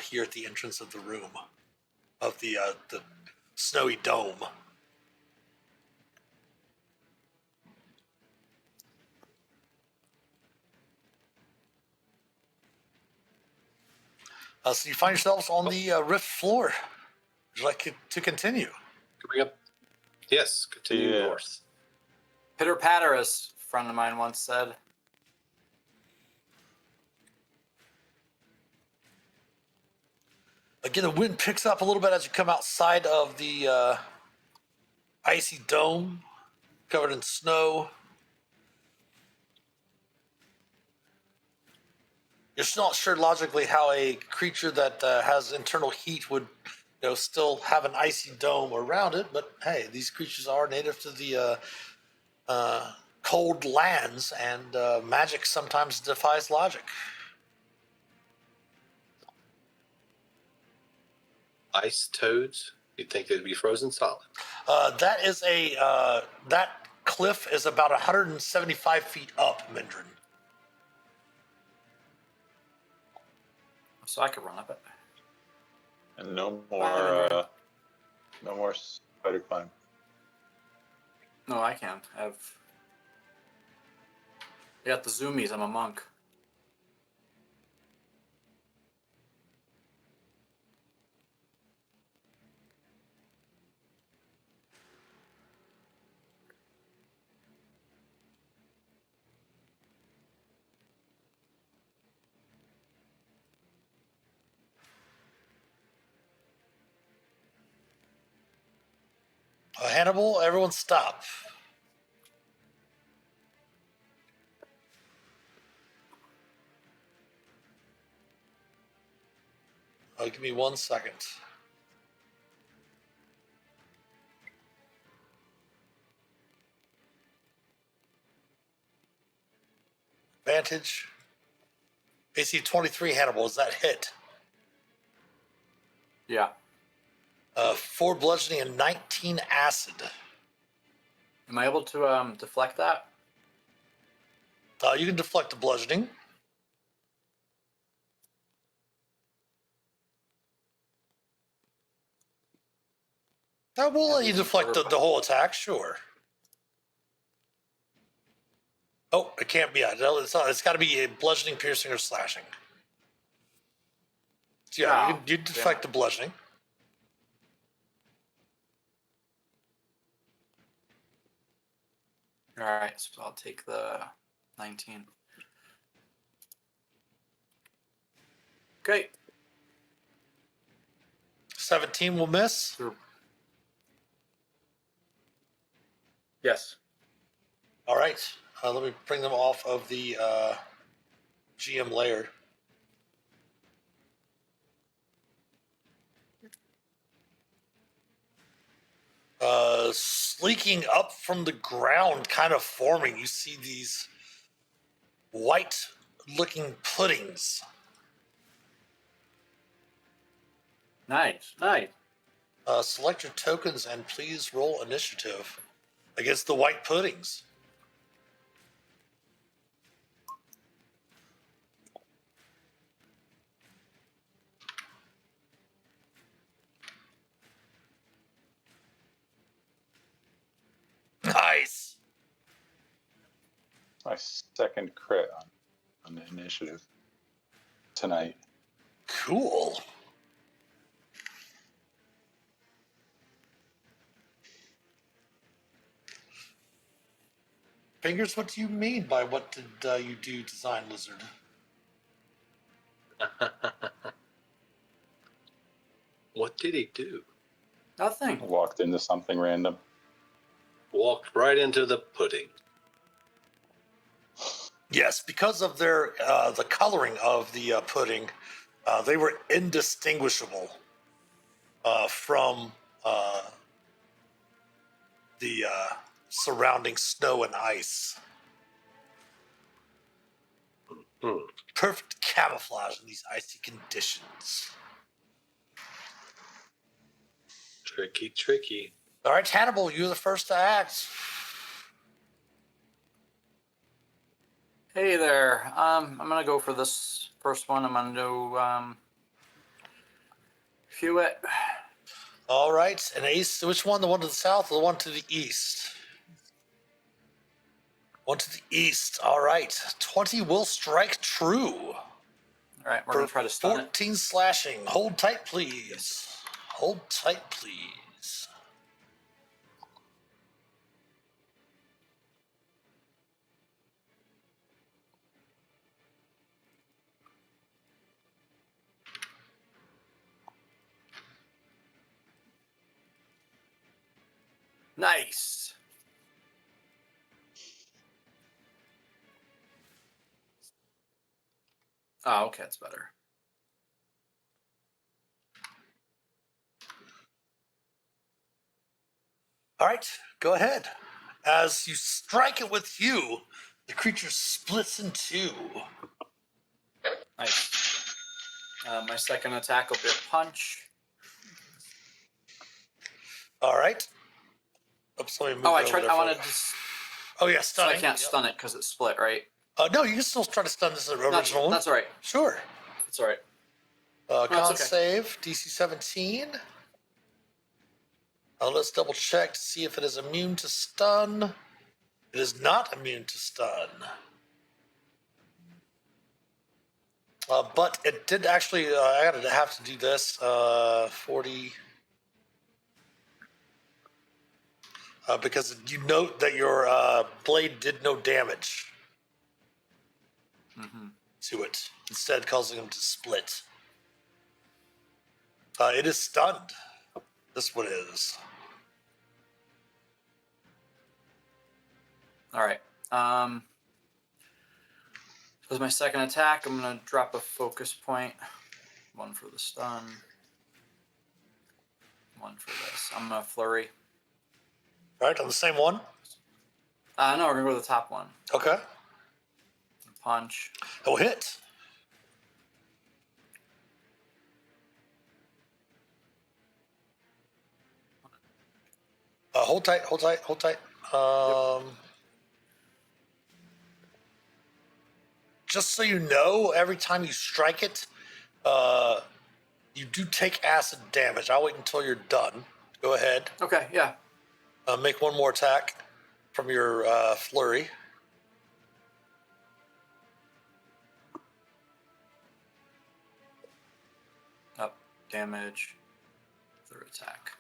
here at the entrance of the room, of the snowy dome. So you find yourselves on the rift floor. Would you like to continue? Coming up. Yes, continue north. Pitter patter, as a friend of mine once said. Again, the wind picks up a little bit as you come outside of the icy dome covered in snow. You're still not sure logically how a creature that has internal heat would, still have an icy dome around it. But hey, these creatures are native to the cold lands, and magic sometimes defies logic. Ice toads? You'd think they'd be frozen solid. That is that cliff is about 175 feet up, Mindran. So I could run up it. And no more spider climb. No, I can't. I got the zoomies. I'm a monk. Hannibal, everyone stop. Give me 1 second. Advantage. AC 23, Hannibal, is that hit? Yeah. 4 bludgeoning and 19 acid. Am I able to deflect that? You can deflect the bludgeoning. We'll let you deflect the whole attack, sure. Oh, it can't be. It's got to be a bludgeoning, piercing, or slashing. So yeah, you deflect the bludgeoning. All right, so I'll take the 19. Okay. 17 will miss. Yes. All right. Let me bring them off of the GM layer. Sleeking up from the ground, kind of forming, you see these white-looking puddings. Nice. Select your tokens and please roll initiative against the white puddings. Nice. My second crit on the initiative tonight. Cool. Fingers, what do you mean by what did you do, Design Lizard? What did he do? Nothing. Walked into something random. walked right into the pudding. Yes, because of their the coloring of the pudding, they were indistinguishable from the surrounding snow and ice. Perfect camouflage in these icy conditions. Tricky, tricky. All right, Hannibal, you're the first to act. Hey there. I'm gonna go for this first one. I'm gonna do Hewitt. All right, an ace. Which one? The one to the south or the one to the east? One to the east. All right. 20 will strike true. All right, we're gonna try to stun it. 14 slashing. Hold tight, please. Hold tight, please. Nice. Oh, okay, that's better. All right, go ahead. As you strike it with you, the creature splits in two. Nice. My second attack will be a punch. All right. Oops, let me move Oh, it over there I for wanted you. to. Oh, yeah, So I stunning. can't stun it because it's split, right? No, you can still try to stun this original one. That's all right. Sure. That's all right. Con it's okay. save, DC 17. Let's double check to see if it is immune to stun. It is not immune to stun. But it did actually, I gotta have to do this, 40. Because you note that your blade did no damage to it, instead causing him to split. It is stunned. This one is. All right. With my second attack, I'm gonna drop a focus point. One for the stun. One for this. I'm gonna flurry. All right, on the same one? No, we're gonna go with the top one. Okay. Punch. It'll hit. Hold tight, hold tight, hold tight. Just so you know, every time you strike it, you do take acid damage. I'll wait until you're done. Go ahead. Okay, yeah. Make one more attack from your flurry. Up, damage, third attack.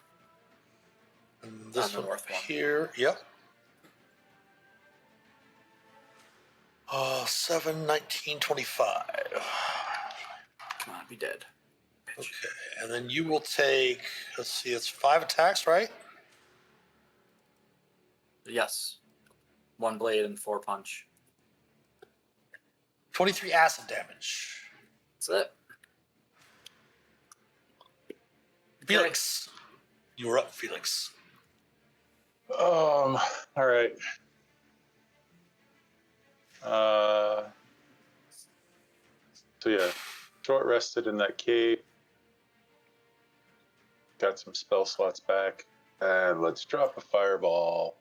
And this the one north one. here, yep. 7, 19, 25. Come on, be dead. Bitch. Okay, and then you will take, let's see, it's 5 attacks, right? Yes. 1 blade and 4 punch. 23 acid damage. That's it. Phelix, you're up, Phelix. All right. So yeah, short rested in that cave. Got some spell slots back, and let's drop a fireball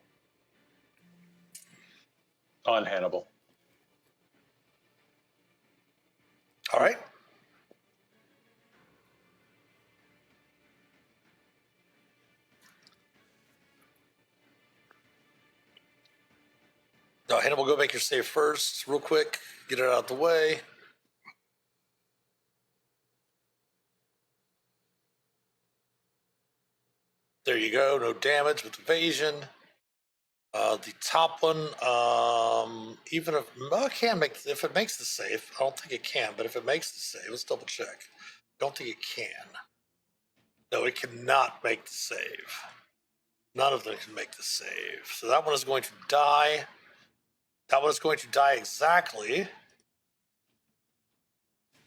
on Hannibal. All right. No, Hannibal, go make your save first, real quick. Get it out of the way. There you go. No damage with evasion. The top one, even if I can make, if it makes the save, I don't think it can, but if it makes the save, let's double check. Don't think it can. No, it cannot make the save. None of them can make the save. So that one is going to die. That one is going to die exactly.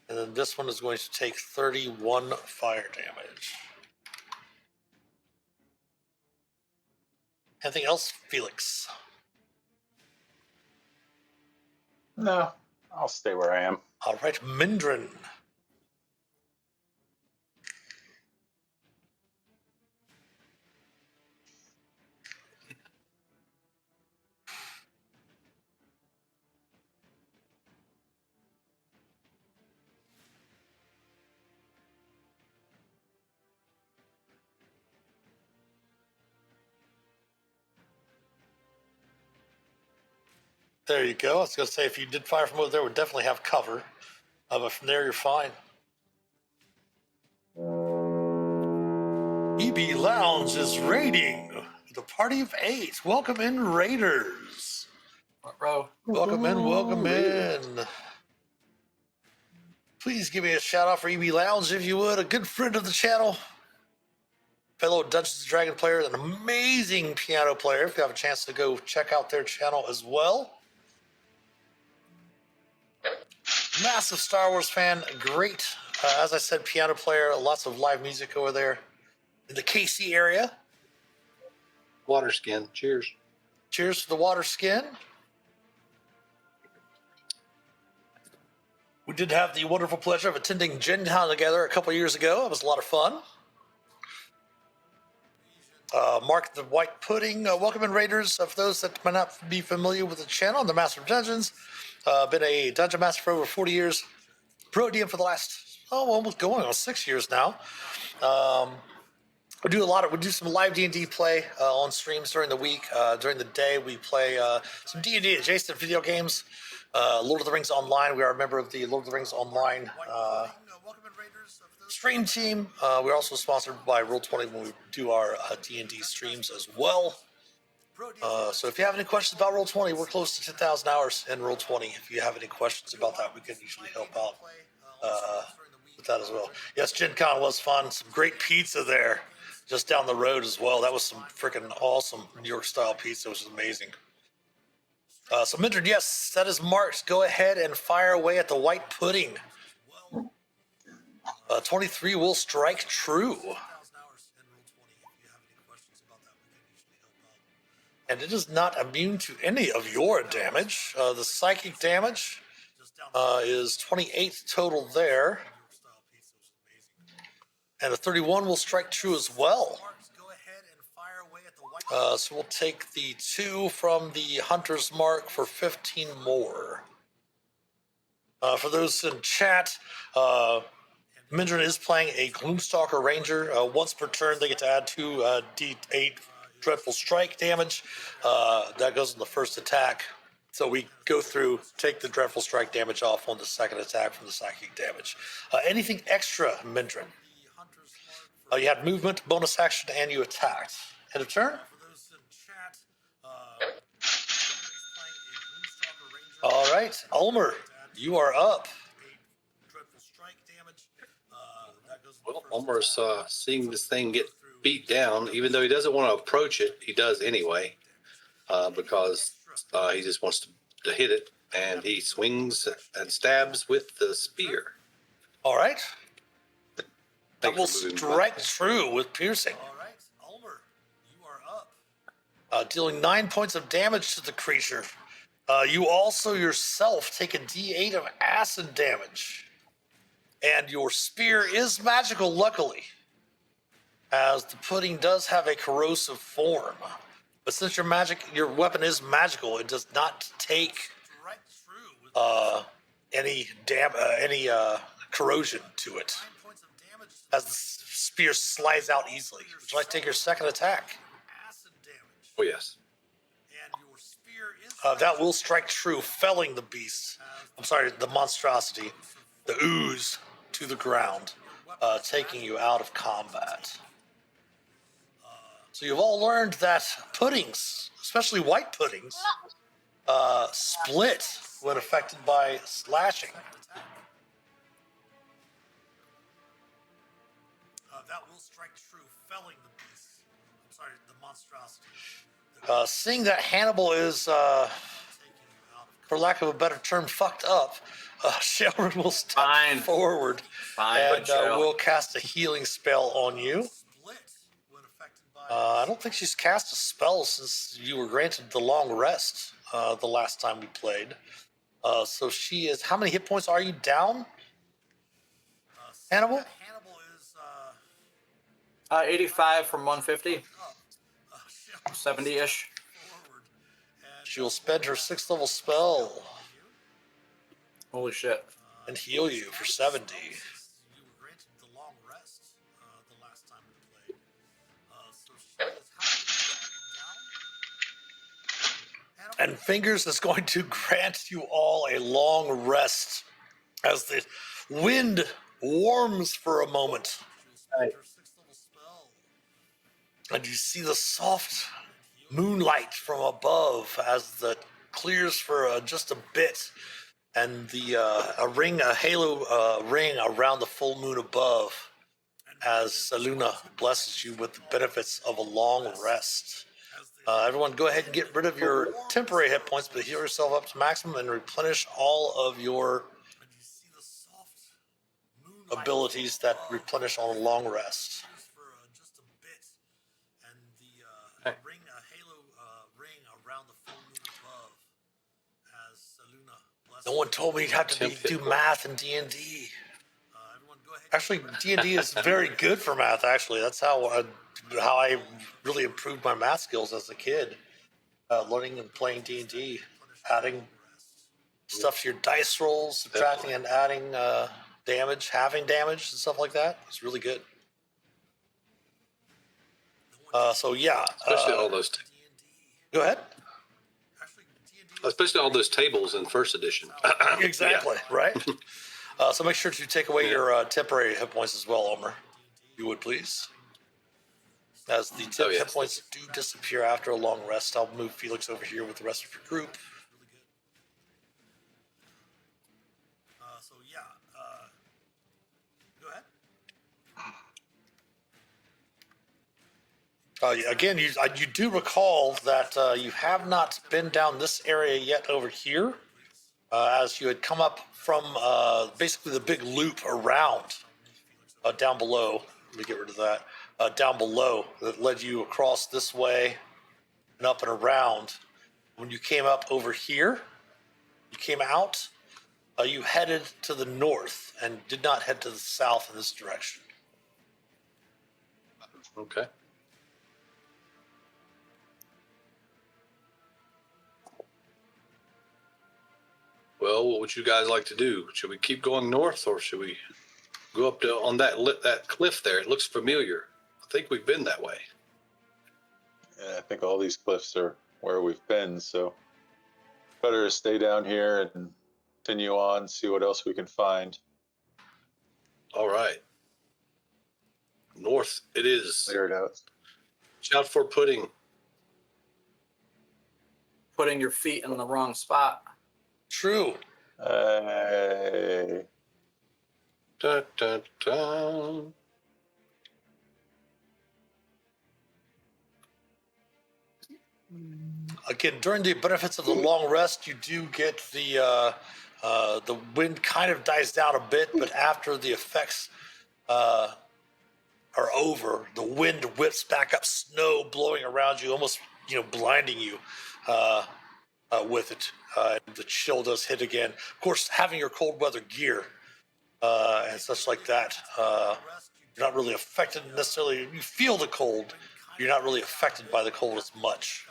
And then this one is going to take 31 fire damage. Anything else, Phelix? No, I'll stay where I am. All right, Mindran. There you go. I was going to say, if you did fire from over there, we'd definitely have cover. But from there, you're fine. EB Lounge is raiding the party of 8. Welcome in, Raiders. What row? Welcome in, welcome in. Please give me a shout out for EB Lounge if you would. A good friend of the channel. Fellow Dungeons & Dragons player, an amazing piano player. If you have a chance to go check out their channel as well. Massive Star Wars fan, great, as I said, piano player, lots of live music over there in the KC area. Water skin. Cheers. Cheers to the water skin. We did have the wonderful pleasure of attending Gen Con together a couple years ago. It was a lot of fun. Mark the White Pudding, welcome in, Raiders. For those that might not be familiar with the channel, I'm the Master of Dungeons. Been a Dungeon Master for over 40 years. Pro DM for the last, almost going on 6 years now. We do some live D&D play on streams during the week. During the day, we play some D&D adjacent video games. Lord of the Rings Online. We are a member of the Lord of the Rings Online stream team. We're also sponsored by Roll20 when we do our D&D streams as well. So if you have any questions about Roll20, we're close to 10,000 hours in Roll20. If you have any questions about that, we can usually help out with that as well. Yes, Gen Con was fun. Some great pizza there just down the road as well. That was some freaking awesome New York style pizza, which is amazing. So Mindran, yes, that is marked. Go ahead and fire away at the white pudding. 23 will strike true. And it is not immune to any of your damage. The psychic damage is 28 total there. And a 31 will strike true as well. So we'll take the 2 from the Hunter's Mark for 15 more. For those in chat, Mindran is playing a Gloomstalker Ranger. Once per turn, they get to add 2 D8 Dreadful Strike damage. That goes in the first attack. So we go through, take the Dreadful Strike damage off on the second attack from the psychic damage. Anything extra, Mindran? You had movement, bonus action, and you attacked. End of turn? All right, Ulmor, you are up. Well, Ulmor's seeing this thing get beat down. Even though he doesn't want to approach it, he does anyway, because he just wants to hit it, and he swings and stabs with the spear. All right. That Thanks will for moving strike back. true with piercing. All right, Ulmor, you are up. Dealing 9 points of damage to the creature. You also yourself take a D8 of acid damage. And your spear is magical, luckily, as the pudding does have a corrosive form. But since your weapon is magical, it does not take any corrosion to it, as the spear slides out easily. Would you like to take your second attack? Oh, yes. That will strike true, felling the beast. I'm sorry, the monstrosity, the ooze, to the ground, taking you out of combat. So you've all learned that puddings, especially white puddings, split when affected by slashing. That will strike true, felling the beast. Seeing that Hannibal is, for lack of a better term, fucked up, Sheldon will step forward and will cast a healing spell on you. I don't think she's cast a spell since you were granted the long rest the last time we played. So she is. How many hit points are you down, Hannibal? 85 from 150. 70-ish. She will spend her 6th level spell. Holy shit. And heal you for 70. And Fingers is going to grant you all a long rest as the wind warms for a moment. Right. And you see the soft moonlight from above as it clears for just a bit, and the a halo ring around the full moon above as Saluna blesses you with the benefits of a long rest. Everyone, go ahead and get rid of your temporary hit points, but heal yourself up to maximum and replenish all of your abilities that replenish on a long rest. Okay. No one told me you have to do math in D&D. Actually, D&D is very good for math, actually. That's how I really improved my math skills as a kid. Learning and playing D&D, adding stuff to your dice rolls, subtracting and adding damage, halving damage, and stuff like that. It's really good. So yeah. Especially all those. Go ahead. Especially all those tables in first edition. Exactly, right? So make sure to take away your temporary hit points as well, Ulmor. If you would, please. As the hit points do disappear after a long rest, I'll move Phelix over here with the rest of your group. So yeah, go ahead. Again, you do recall that you have not been down this area yet over here, as you had come up from basically the big loop around down below. Let me get rid of that. Down below that led you across this way and up and around. When you came up over here, you came out, you headed to the north and did not head to the south in this direction. Okay. Well, what would you guys like to do? Should we keep going north, or should we go up to on that cliff there? It looks familiar. I think we've been that way. Yeah, I think all these cliffs are where we've been, so better to stay down here and continue on, see what else we can find. All right. North it is. Clear it out. Shout for pudding. Putting your feet in the wrong spot. True. Hey. Dun, dun, dun. Again, during the benefits of the long rest, you do get the wind kind of dies down a bit, but after the effects are over, the wind whips back up, snow blowing around you, almost blinding you with it. And the chill does hit again. Of course, having your cold weather gear and such like that, you're not really affected necessarily. You feel the cold. You're not really affected by the cold as much.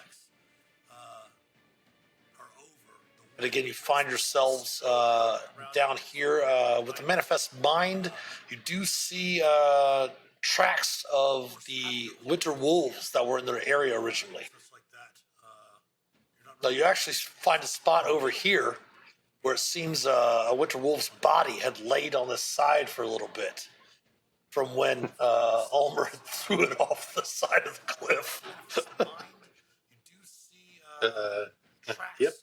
And again, you find yourselves down here with the Manifest Mind. You do see tracks of the winter wolves that were in their area originally. Now you actually find a spot over here where it seems a winter wolf's body had laid on the side for a little bit from when Ulmor threw it off the side of the cliff. Yep.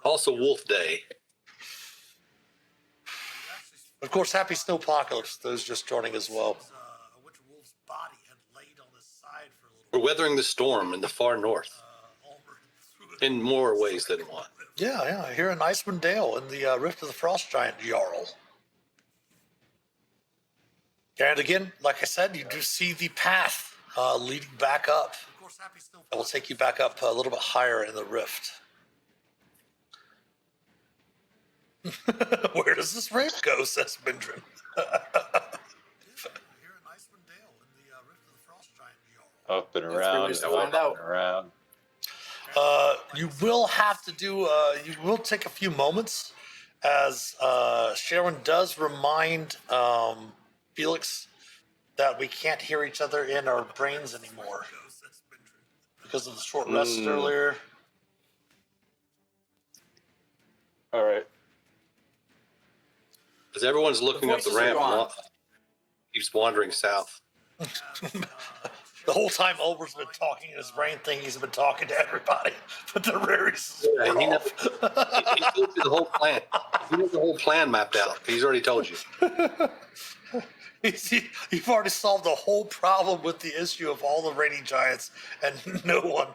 Also Wolf Day. Of course, happy Snowpocalypse, those just joining as well. We're weathering the storm in the far north in more ways than one. Yeah, here in Icewind Dale in the Rift of the Frost Giant Jarl. And again, like I said, you do see the path leading back up. It will take you back up a little bit higher in the rift. Where does this rape go, says Mindran. Up and around, ways to up find out. and around. You will have to do, you will take a few moments as Sharon does remind Phelix that we can't hear each other in our brains anymore because of the short rest earlier. All right. As everyone's looking up the voices are ramp, gone. keeps wandering south. The whole time Ulmer's been talking in his brain thing, he's been talking to everybody, but the raries Yeah, he told you the whole plan. He has the whole plan mapped out. He's already told you. You've already solved the whole problem with the issue of all the raiding giants, and no one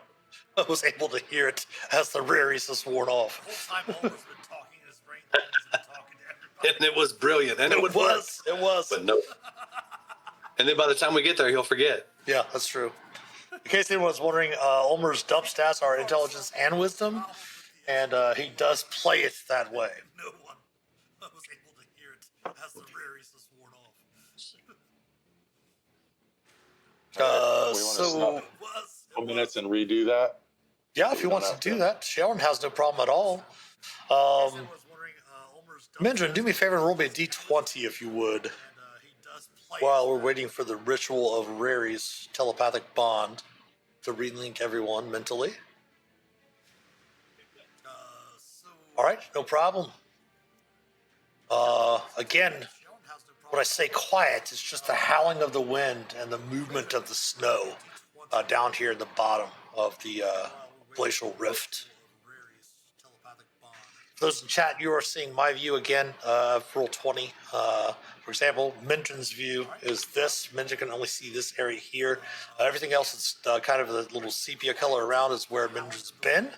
was able to hear it as the raries has worn off. The whole time Ulmer's been talking in his brain thing, he's been talking to everybody. And it was brilliant. And it would work. It was. But no. And then by the time we get there, he'll forget. Yeah, that's true. In case anyone's wondering, Ulmer's dump stats are intelligence and wisdom, and he does play it that way. No one was able to hear it as the raries has worn off. We want to stop a couple minutes and redo that. Yeah, if he wants to do that, Sharon has no problem at all. Mindran, do me a favor and roll me a d20 if you would. While we're waiting for the ritual of Rary's telepathic bond to relink everyone mentally. All right, no problem. Again, when I say quiet, it's just the howling of the wind and the movement of the snow down here in the bottom of the glacial rift. For those in chat, you are seeing my view again of roll 20. For example, Mindran's view is this. Mindran can only see this area here. Everything else is kind of the little sepia color around is where Mindran's been.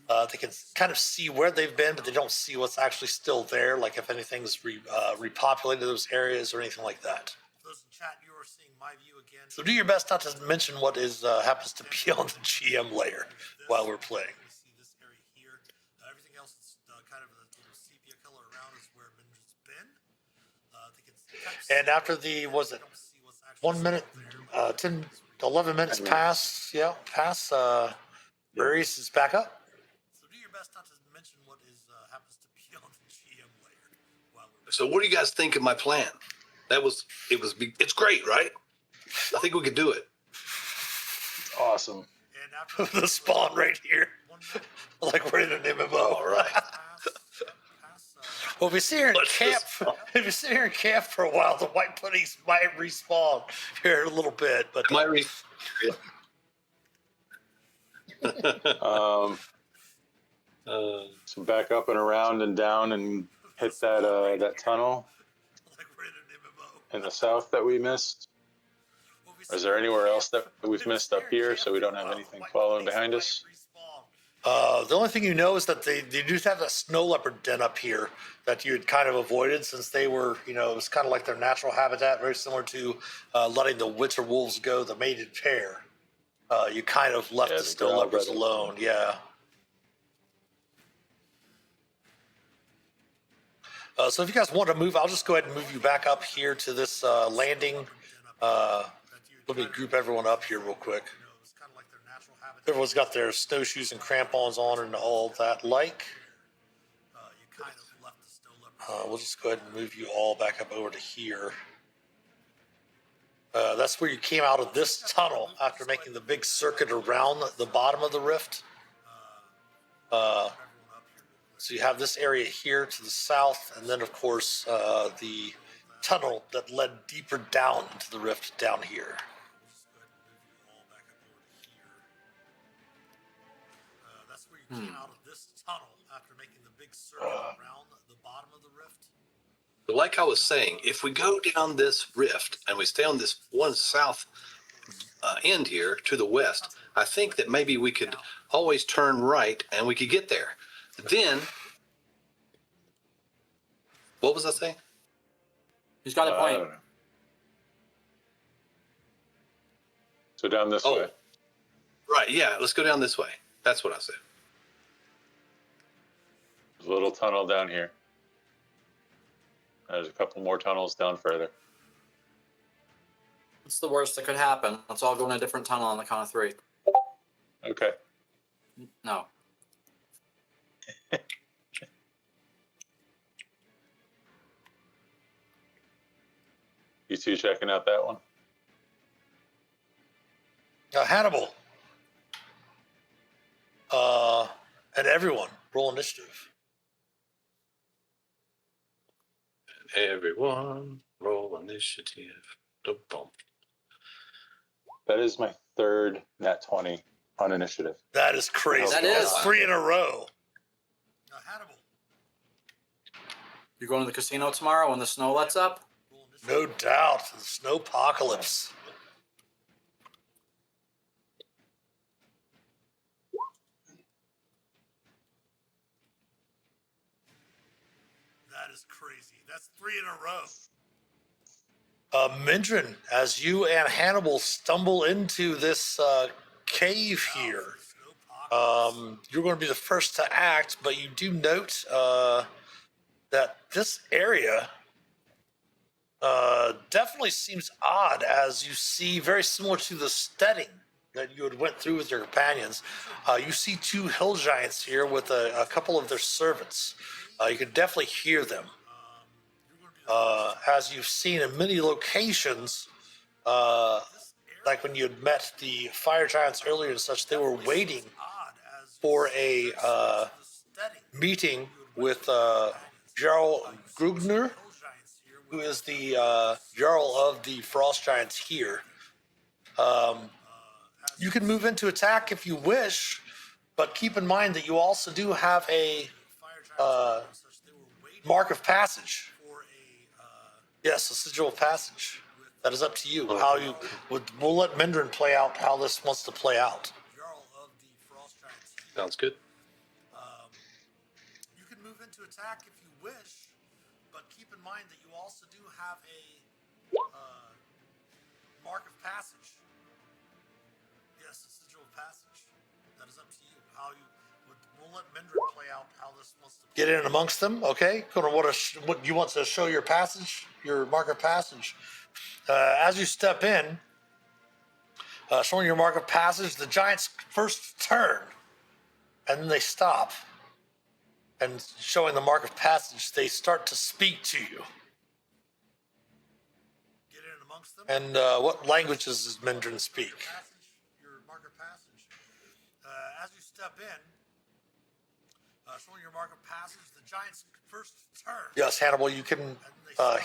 They can kind of see where they've been, but they don't see what's actually still there, like if anything's repopulated those areas or anything like that. For those in chat, you are seeing my view again. So do your best not to mention what is happens to be on the GM layer while we're playing. And after the, was it 1 minute, 10, 11 minutes pass, Rary's is back up. So do your best not to mention what is happens to be on the GM layer. So what do you guys think of my plan? It's great, right? I think we could do it. Awesome. And after the spawn right here, like we're in an MMO. All right. Well, if you sit here and camp, for a while, the white putties might respawn here in a little bit. But So back up and around and down and hit that tunnel in the south that we missed. Is there anywhere else that we've missed up here so we don't have anything following behind us? The only thing you know is that they do have that snow leopard den up here that you had kind of avoided since they were, it was kind of like their natural habitat, very similar to letting the winter wolves go, the mated pair. You kind of left the snow leopards alone, yeah. So if you guys want to move, I'll just go ahead and move you back up here to this landing. Let me group everyone up here real quick. Everyone's got their snowshoes and crampons on and all that like. We'll just go ahead and move you all back up over to here. That's where you came out of this tunnel after making the big circuit around the bottom of the rift. So you have this area here to the south, and then of course the tunnel that led deeper down into the rift down here. Came out of this tunnel after making the big circle around the bottom of the rift. But like I was saying, if we go down this rift and we stay on this one south end here to the west. I think that maybe we could always turn right and we could get there. Then, what was I saying? He's got a I point. don't know. So down this way. Right, yeah, let's go down this way. That's what I said. There's a little tunnel down here. There's a couple more tunnels down further. What's the worst that could happen? Let's all go in a different tunnel on the count of 3. Okay. No. You two checking out that one? Hannibal. And everyone, roll initiative. Everyone, roll initiative. Boom. That is my third nat 20 on initiative. That is crazy. That is. That's 3 in a row. Hannibal. You going to the casino tomorrow when the snow lets up? No doubt. The snowpocalypse. That is crazy. That's 3 in a row. Mindran, as you and Hannibal stumble into this cave here, you're going to be the first to act, but you do note that this area definitely seems odd, as you see, very similar to the steading that you had went through with your companions. You see 2 hill giants here with a couple of their servants. You can definitely hear them. As you've seen in many locations, like when you had met the fire giants earlier and such, they were waiting for a meeting with Jarl Grugner, who is the Jarl of the Frost Giants here. You can move into attack if you wish, but keep in mind that you also do have a mark of passage. Yes, a sigil of passage. That is up to you. How you would? We'll let Mindran play out how this wants to play out. Sounds good. You can move into attack if you wish, but keep in mind that you also do have a mark of passage. Yes, a sigil of passage. That is up to you. How you would? We'll let Mindran play out how this wants to get in amongst them. Okay, what you want to show your passage, your mark of passage. As you step in, showing your mark of passage, the giants first turn, and then they stop. And showing the mark of passage, they start to speak to you. Get in amongst them. And what languages does Mindran speak? Your mark of passage. As you step in, showing your mark of passage, the giants first turn. Yes, Hannibal, you can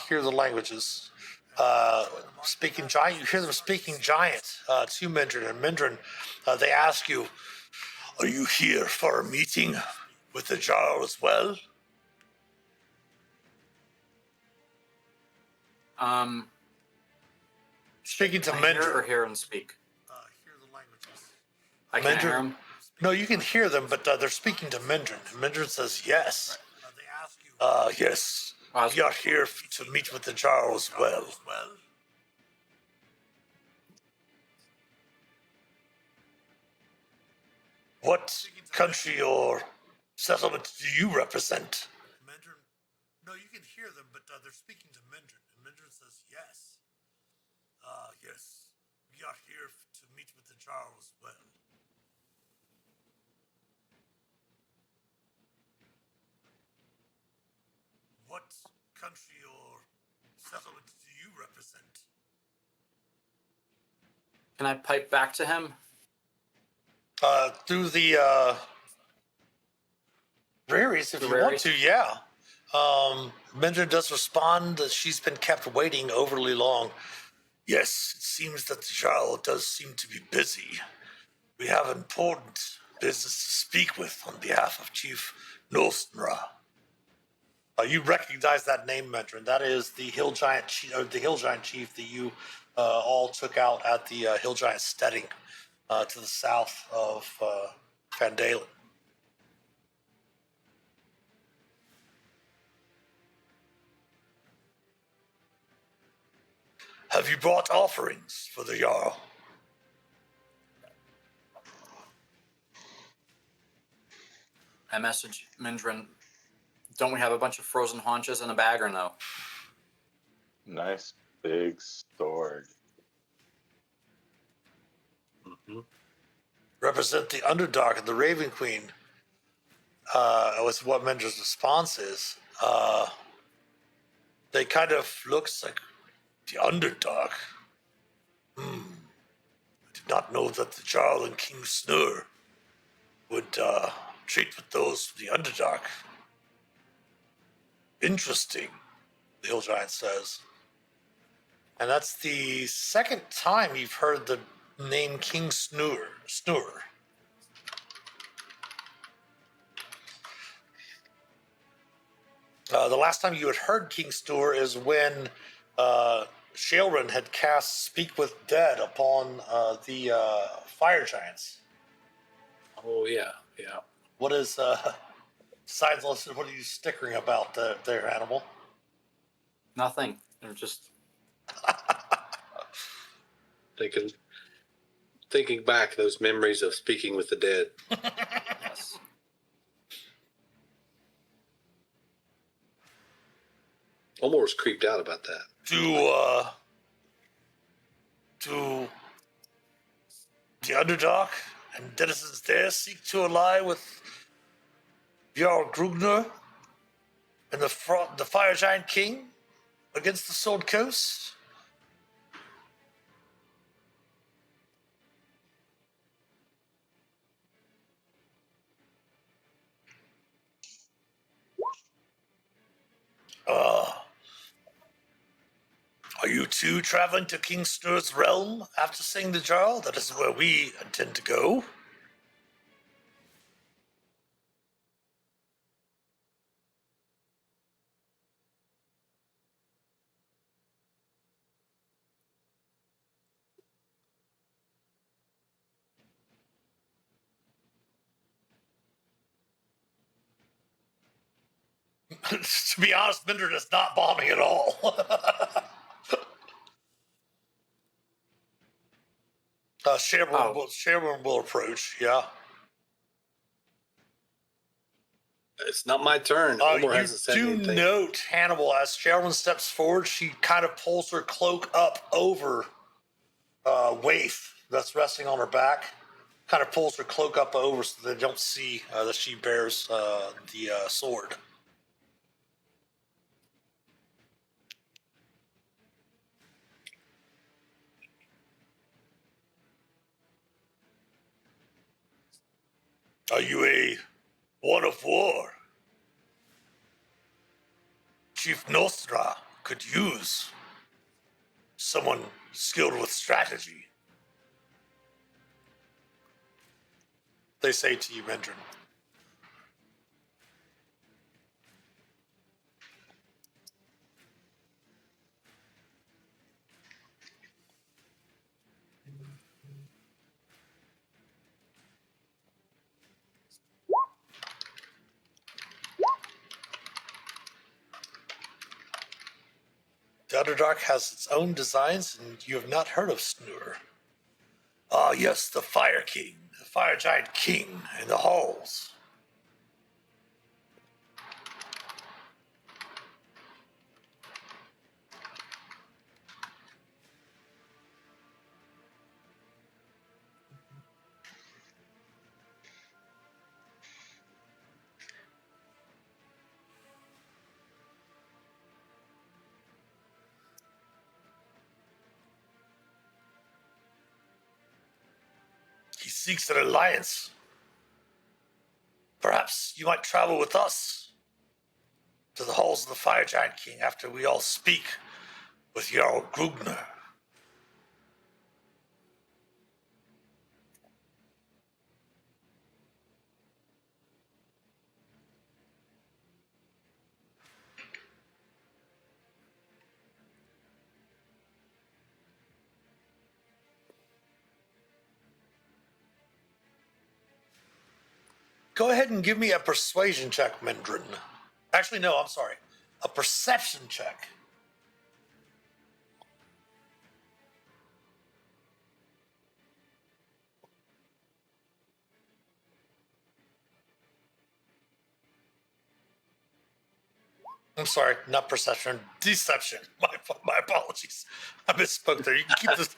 hear the languages. Speaking giant, you hear them speaking giant to Mindran. And Mindran, they ask you, are you here for a meeting with the Jarl as well? Speaking to Mindran. Hear and speak. Hear the languages. I can't hear him. No, you can hear them, but they're speaking to Mindran. And Mindran says yes. Yes. We are here to meet with the Jarl as well. What country or settlement do you represent? Mindran. No, you can hear them, but they're speaking to Mindran. And Mindran says yes. Yes. We are here to meet with the Jarl as well. What country or settlement do you represent? Can I pipe back to him? Through the raries, if you want to, yeah. Mindran does respond that she's been kept waiting overly long. Yes, it seems that the Jarl does seem to be busy. We have important business to speak with on behalf of Chief Nostra. You recognize that name, Mindran. That is the hill giant chief that you all took out at the hill giant steading to the south of Phandalin. Have you brought offerings for the Jarl? I message Mindran, don't we have a bunch of frozen haunches in a bag or no? Nice big sword. Mm-hmm. Represent the Underdark and the Raven Queen. Was what Mindran's response is. They kind of looks like the Underdark. I did not know that the Jarl and King Snur would treat with those from the Underdark. Interesting, the Hill Giant says. And that's the second time you've heard the name King Snur. The last time you had heard King Snur is when Shaelrin had cast Speak with Dead upon the fire giants. Oh, yeah, yeah. What is, besides, what are you stickering about there, Hannibal? Nothing. They're just... Thinking back those memories of speaking with the dead. Yes. Ulmor was creeped out about that. Do the Underdark and denizens there seek to ally with Jarl Grugner and the Fire Giant King against the Sword Coast? Are you two traveling to King Snur's realm after seeing the Jarl? That is where we intend to go. To be honest, Mindran is not bombing at all. Sharon will approach, yeah. It's not my turn. Ulmor hasn't said You anything. do note, Hannibal, as Sharon steps forward, she kind of pulls her cloak up over Waif that's resting on her back. Kind of pulls her cloak up over so they don't see that she bears the sword. Are you a one of war? Chief Nostra could use someone skilled with strategy. They say to you, Mindran. The Underdark has its own designs, and you have not heard of Snur. Ah, yes, the Fire King, the Fire Giant King in the halls. He seeks an alliance. Perhaps you might travel with us to the halls of the Fire Giant King after we all speak with Jarl Grugner. Go ahead and give me a persuasion check, Mindran. Actually, no, I'm sorry. A perception check. I'm sorry, not perception, deception. My apologies. I misspoke there. You can keep this.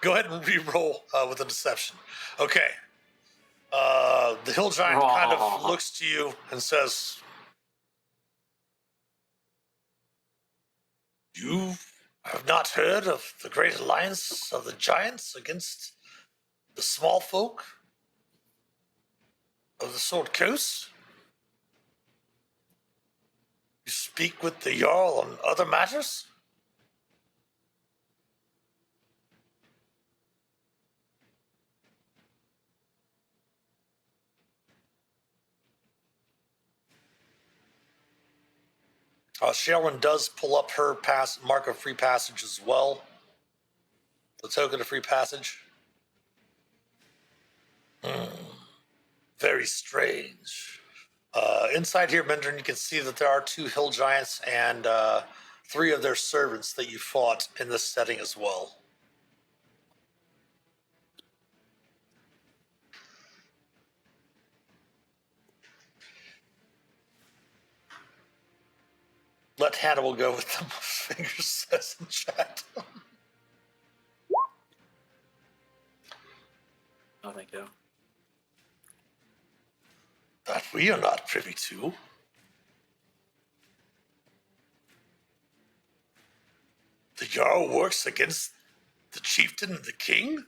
Go ahead and re-roll with a deception. Okay. The hill giant kind of looks to you and says, "You have not heard of the great alliance of the giants against the small folk of the Sword Coast? You speak with the Jarl on other matters?" Sharon does pull up her mark of free passage as well. The token of free passage. Very strange. Inside here, Mindran, you can see that there are 2 hill giants and 3 of their servants that you fought in this setting as well. Let Hannibal go with the fingers, says in chat. No, thank you. That we are not privy to. The Jarl works against the chieftain and the king?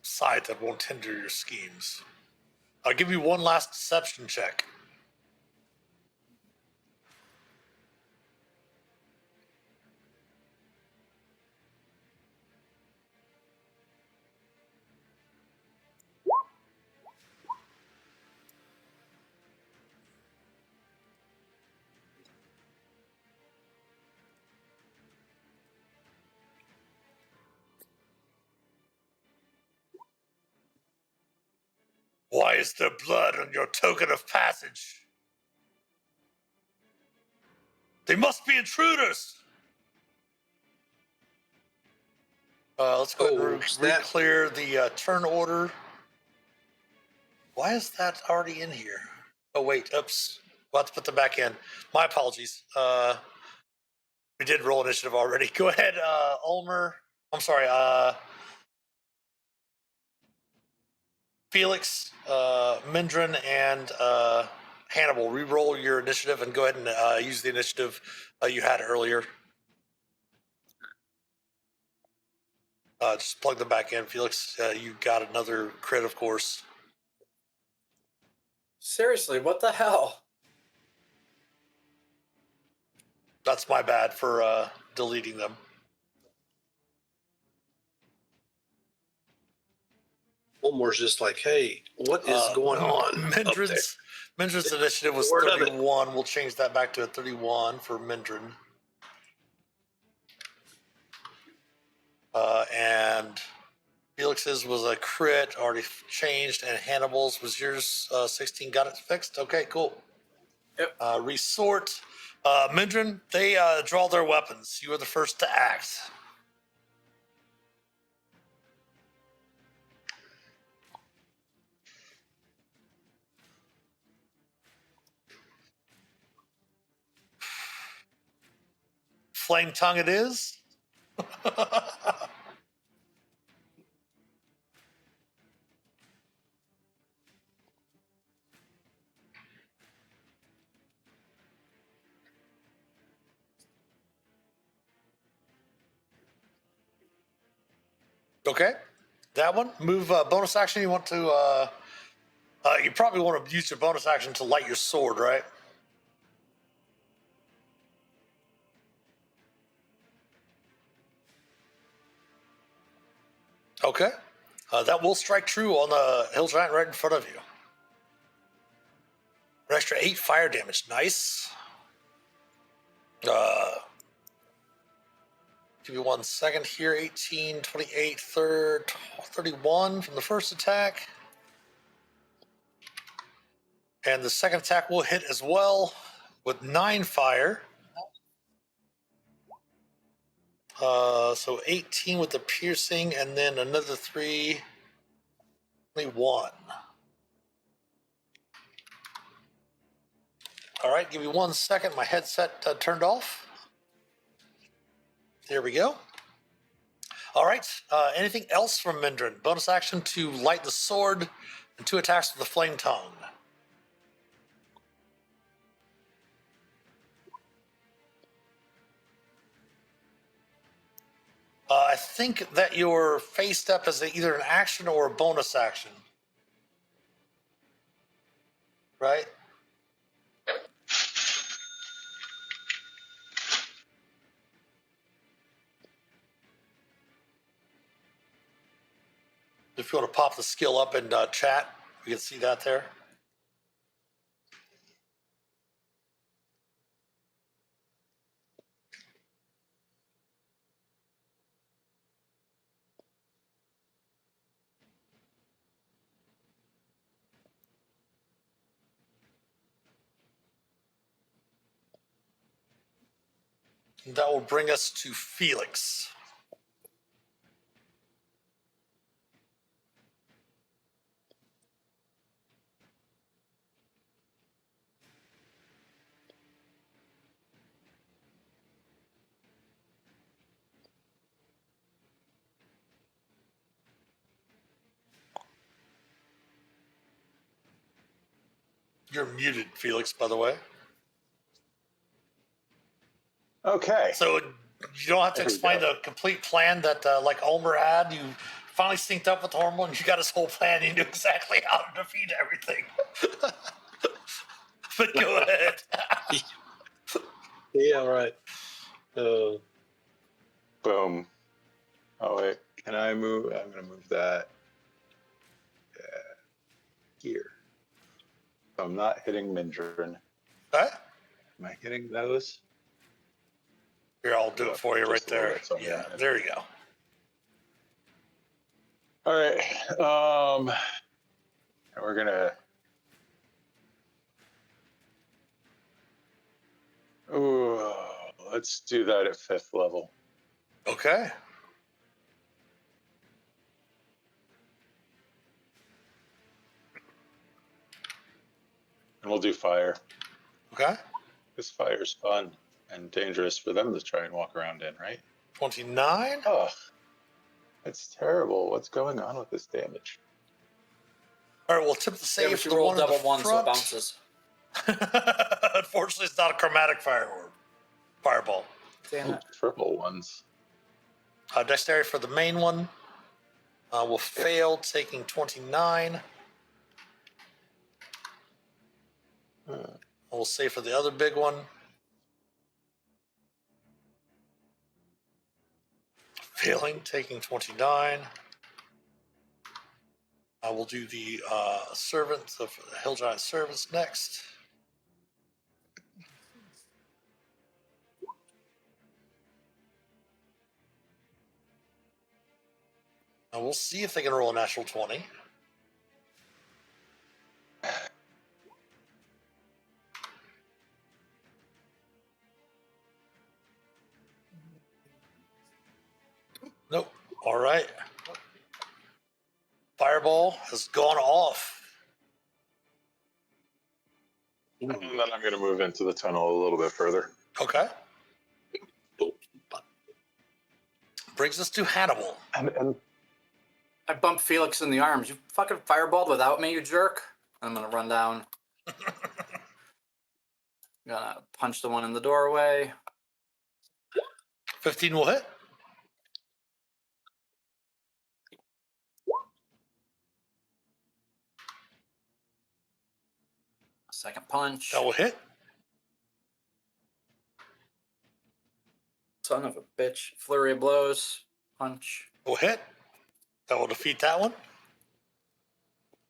Side that won't hinder your schemes. I'll give you one last deception check. Why is there blood on your token of passage? They must be intruders! Let's go ahead and re-clear the turn order. Why is that already in here? Oh, wait, oops. We'll have to put them back in. My apologies. We did roll initiative already. Go ahead, Ulmor. I'm sorry, Phelix, Mindran, and Hannibal. Re-roll your initiative and go ahead and use the initiative you had earlier. Just plug them back in. Phelix, you got another crit, of course. Seriously, what the hell? That's my bad for deleting them. Ulmor's just like, hey, what is going on? Mindran's initiative was 31. We'll change that back to a 31 for Mindran. And Felix's was a crit, already changed, and Hannibal's was yours 16. Got it fixed? Okay, cool. Yep. Resort. Mindran, they draw their weapons. You are the first to act. flame tongue it is. Okay, that one. Move bonus action. You want to? You probably want to use your bonus action to light your sword, right? Okay, that will strike true on the hill giant right in front of you. An extra 8 fire damage. Nice. Give me 1 second here. 18, 28, 31 from the first attack. And the second attack will hit as well with 9 fire. So 18 with the piercing, and then another 3, 21. All right, give me 1 second. My headset turned off. There we go. All right. Anything else from Mindran? Bonus action to light the sword, and 2 attacks with the flame tongue. I think that your phase step is either an action or a bonus action. Right? If you want to pop the skill up in chat, we can see that there. And that will bring us to Phelix. You're muted, Phelix, by the way. Okay. So you don't have to explain the complete plan that like Ulmor had. You finally synced up with Hannibal and you got his whole plan. You knew exactly how to defeat everything. But go ahead. Yeah, right. Boom. Oh, wait. Can I move? I'm going to move that here. So I'm not hitting Mindran. Okay. Am I hitting those? Here, I'll do it for you right Just a little there. bit, so I'm Yeah, gonna- there you go. All right. And we're going to... Ooh, let's do that at 5th level. Okay. And we'll do fire. Okay. This fire's fun and dangerous for them to try and walk around in, right? 29. Oh, that's terrible. What's going on with this damage? All right, we'll tip the save Yeah, but for you the rolled one in double the one, so it front. bounces. Unfortunately, it's not a chromatic fireball. Damn it. Triple ones. Dexterity for the main one will fail, taking 29. We'll save for the other big one. Failing, taking 29. I will do the servant, the Hill Giant servants next. And we'll see if they can roll a natural 20. Nope. All right. Fireball has gone off. And then I'm going to move into the tunnel a little bit further. Okay. brings us to Hannibal. And I bumped Phelix in the arms. You fucking fireballed without me, you jerk. I'm gonna run down. Gonna punch the one in the doorway. 15 will hit. Second punch. That will hit. Son of a bitch. Flurry of blows. Punch. Will hit. That will defeat that one.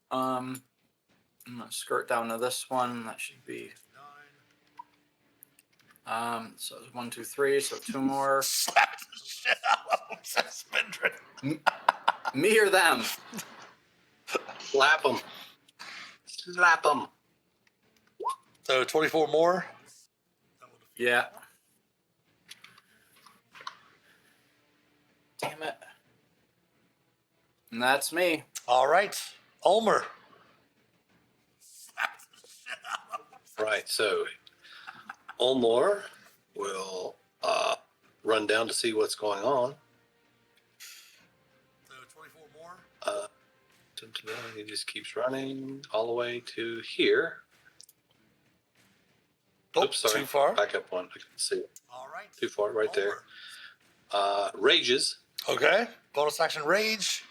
I'm gonna skirt down to this one. That should be. So it's 1, 2, 3. So 2 more. Slap the shit out of him, says Mindran. Me or them? Slap him. Slap him. So 24 more. Yeah. Damn it. And that's me. All right. Ulmor. Right, so Ulmor will run down to see what's going on. So 24 more. He just keeps running all the way to here. Oh, Oops, sorry. too far. Back up one. I can see it. All right. Too far, right there. Rages. Okay. Bonus action rage.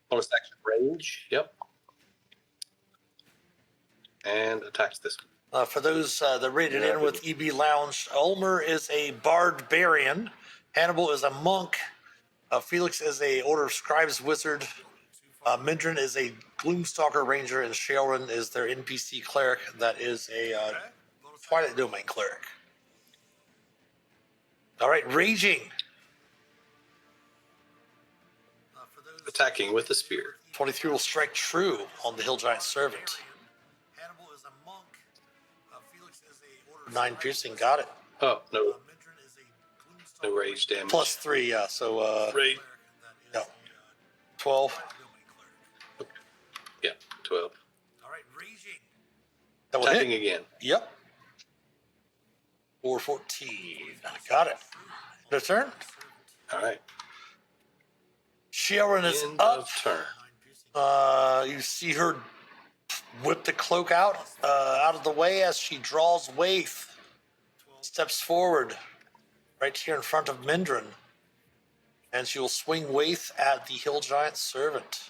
Bonus action rage. Yep. And attacks this one. For those that rated in with EB Lounge, Ulmor is a bard-barian. Hannibal is a monk. Phelix is a Order of Scribes wizard. Mindran is a Gloomstalker ranger, and Shae is their NPC cleric. That is a Twilight Domain cleric. All right, raging. Attacking with the spear. 23 will strike true on the Hill Giant Servant. 9 piercing, got it. Oh, no. No rage damage. Plus 3, yeah, so... Rage. No. 12. Okay. Yeah, 12. All right, raging. That will Attacking hit. again. Yep. 414. Got it. Their turn. All right. Sharon is End up. of turn. You see her whip the cloak out of the way as she draws Waith. Steps forward, right here in front of Mindran. And she will swing Waith at the Hill Giant Servant.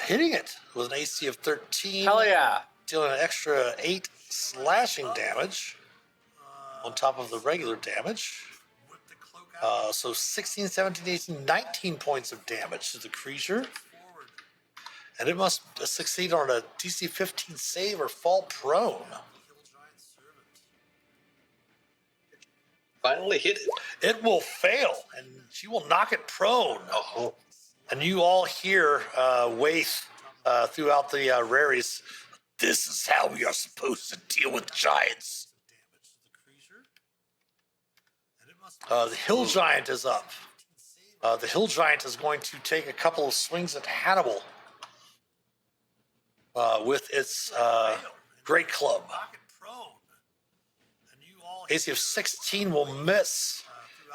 Hitting it with an AC of 13. Hell yeah. Dealing an extra 8 slashing damage on top of the regular damage. So 16, 17, 18, 19 points of damage to the creature. And it must succeed on a DC 15 save or fall prone. Finally hit it. It will fail, and she will knock it prone. Oh. And you all hear Waith throughout the raries. This is how we are supposed to deal with giants. The Hill Giant is up. The Hill Giant is going to take a couple of swings at Hannibal with its great club. AC of 16 will miss.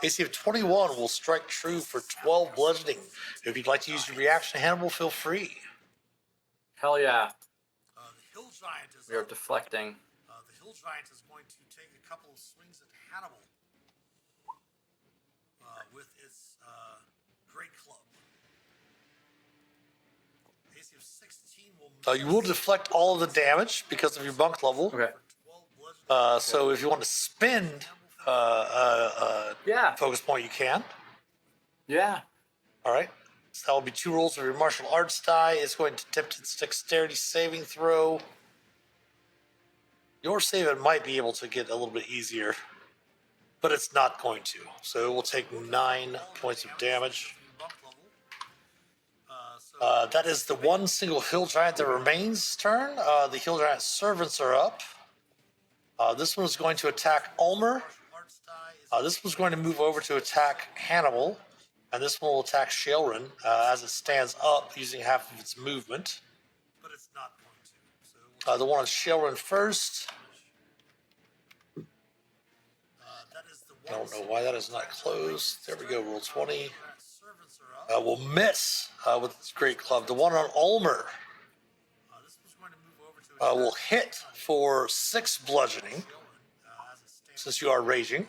AC of 21 will strike true for 12 bludgeoning. If you'd like to use your reaction, Hannibal, feel free. Hell yeah. The Hill Giant is We are deflecting. The Hill Giant is going to take a couple of swings at Hannibal with its great club. AC of 16 will. You will deflect all of the damage because of your bunk level. Okay. So if you want to spend Yeah. focus point, you can. Yeah. All right. So that will be 2 rolls of your martial arts die. It's going to attempt its dexterity saving throw. Your save it might be able to get a little bit easier, but it's not going to. So it will take 9 points of damage. That is the one single Hill Giant that remains turn. The Hill Giant servants are up. This one is going to attack Ulmor. This one's going to move over to attack Hannibal. And this one will attack Shae as it stands up using half of its movement. But it's not going to. The one on Shae first. I don't know why that is not closed. There we go. Roll 20. Will miss with this great club. The one on Ulmor will hit for 6 bludgeoning, since you are raging.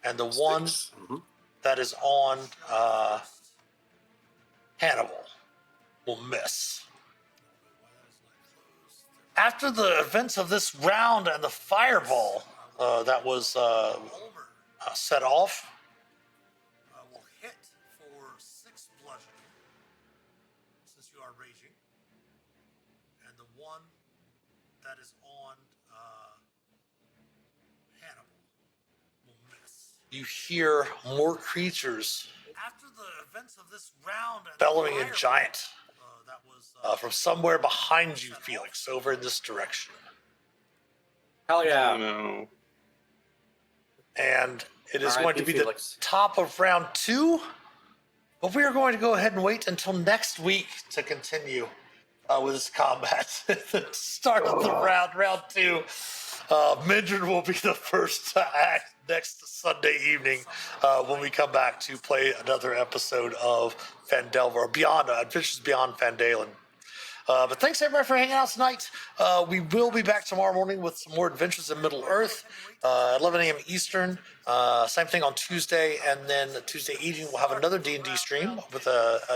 And the one that is on Hannibal will miss. After the events of this round and the fireball that was set off, will hit for 6 bludgeoning, since you are raging. And the one that is on Hannibal will miss. You hear more creatures after the events of this round bellowing in giant from somewhere behind you, Phelix, over in this direction. Hell yeah. Oh, no. And it is going to be Phelix. the top of round 2. But we are going to go ahead and wait until next week to continue with this combat. Start of the round 2. Mindran will be the first to act next Sunday evening when we come back to play another episode of Phandalin, or Beyond Adventures Beyond Phandalin. But thanks everybody for hanging out tonight. We will be back tomorrow morning with some more adventures in Middle Earth, 11 a.m. Eastern. Same thing on Tuesday, and then Tuesday evening we'll have another D&D stream with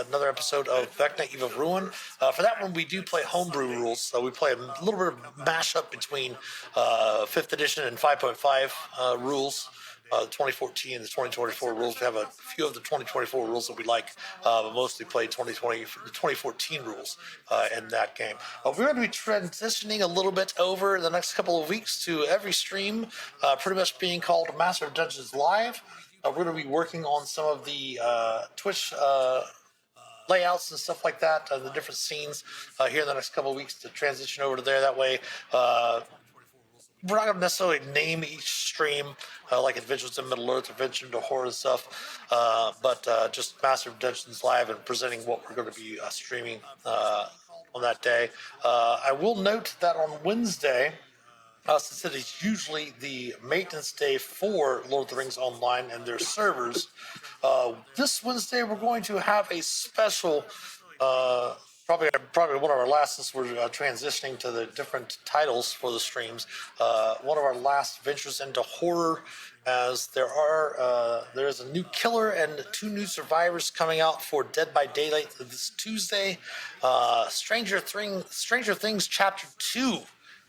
another episode of Vecna Eve of Ruin. For that one, we do play homebrew rules, so we play a little bit of mashup between 5th edition and 5.5 rules. The 2014 and the 2024 rules. We have a few of the 2024 rules that we like, but mostly play the 2014 rules in that game. We're going to be transitioning a little bit over the next couple of weeks to every stream pretty much being called Master of Dungeons Live. We're going to be working on some of the Twitch layouts and stuff like that, the different scenes here in the next couple of weeks to transition over to there. That way, we're not going to necessarily name each stream like Adventures in Middle Earth, Adventure into Horror and stuff, but just Master of Dungeons Live and presenting what we're going to be streaming on that day. I will note that on Wednesday, since it is usually the maintenance day for Lord of the Rings Online and their servers, this Wednesday we're going to have a special probably one of our last, since we're transitioning to the different titles for the streams. One of our last ventures into horror, as there is a new killer and 2 new survivors coming out for Dead by Daylight this Tuesday. Stranger Things Chapter 2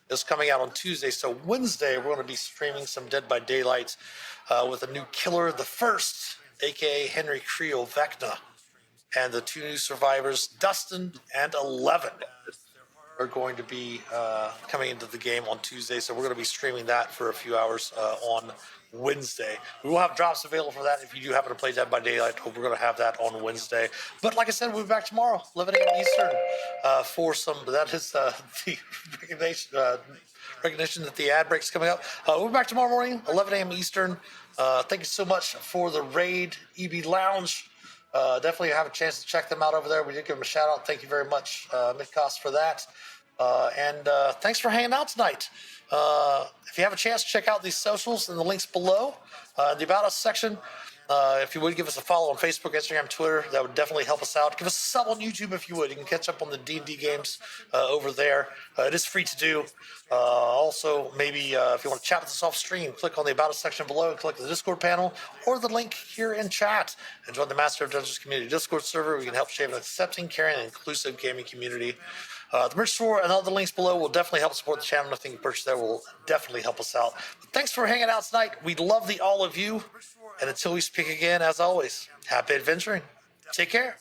is coming out on Tuesday. So Wednesday we're going to be streaming some Dead by Daylight with a new killer, the first, aka Henry Creel Vecna. And the 2 new survivors, Dustin and 11, are going to be coming into the game on Tuesday. So we're going to be streaming that for a few hours on Wednesday. We will have drops available for that if you do happen to play Dead by Daylight. We're going to have that on Wednesday. But like I said, we'll be back tomorrow, 11 a.m. Eastern, for some. That is the recognition that the ad break's coming up. We'll be back tomorrow morning, 11 a.m. Eastern. Thank you so much for the raid, EB Lounge. Definitely have a chance to check them out over there. We did give them a shout out. Thank you very much, Midcost, for that. And thanks for hanging out tonight. If you have a chance, check out these socials and the links below. The About Us section. If you would give us a follow on Facebook, Instagram, Twitter, that would definitely help us out. Give us a sub on YouTube if you would. You can catch up on the D&D games over there. It is free to do. Also, maybe if you want to chat with us off stream, click on the About Us section below and click the Discord panel or the link here in chat and join the Master of Dungeons Community Discord server. We can help shape an accepting, caring, and inclusive gaming community. The merch store and all the links below will definitely help support the channel. Nothing you purchase there will definitely help us out. But thanks for hanging out tonight. We love all of you. And until we speak again, as always, happy adventuring. Take care.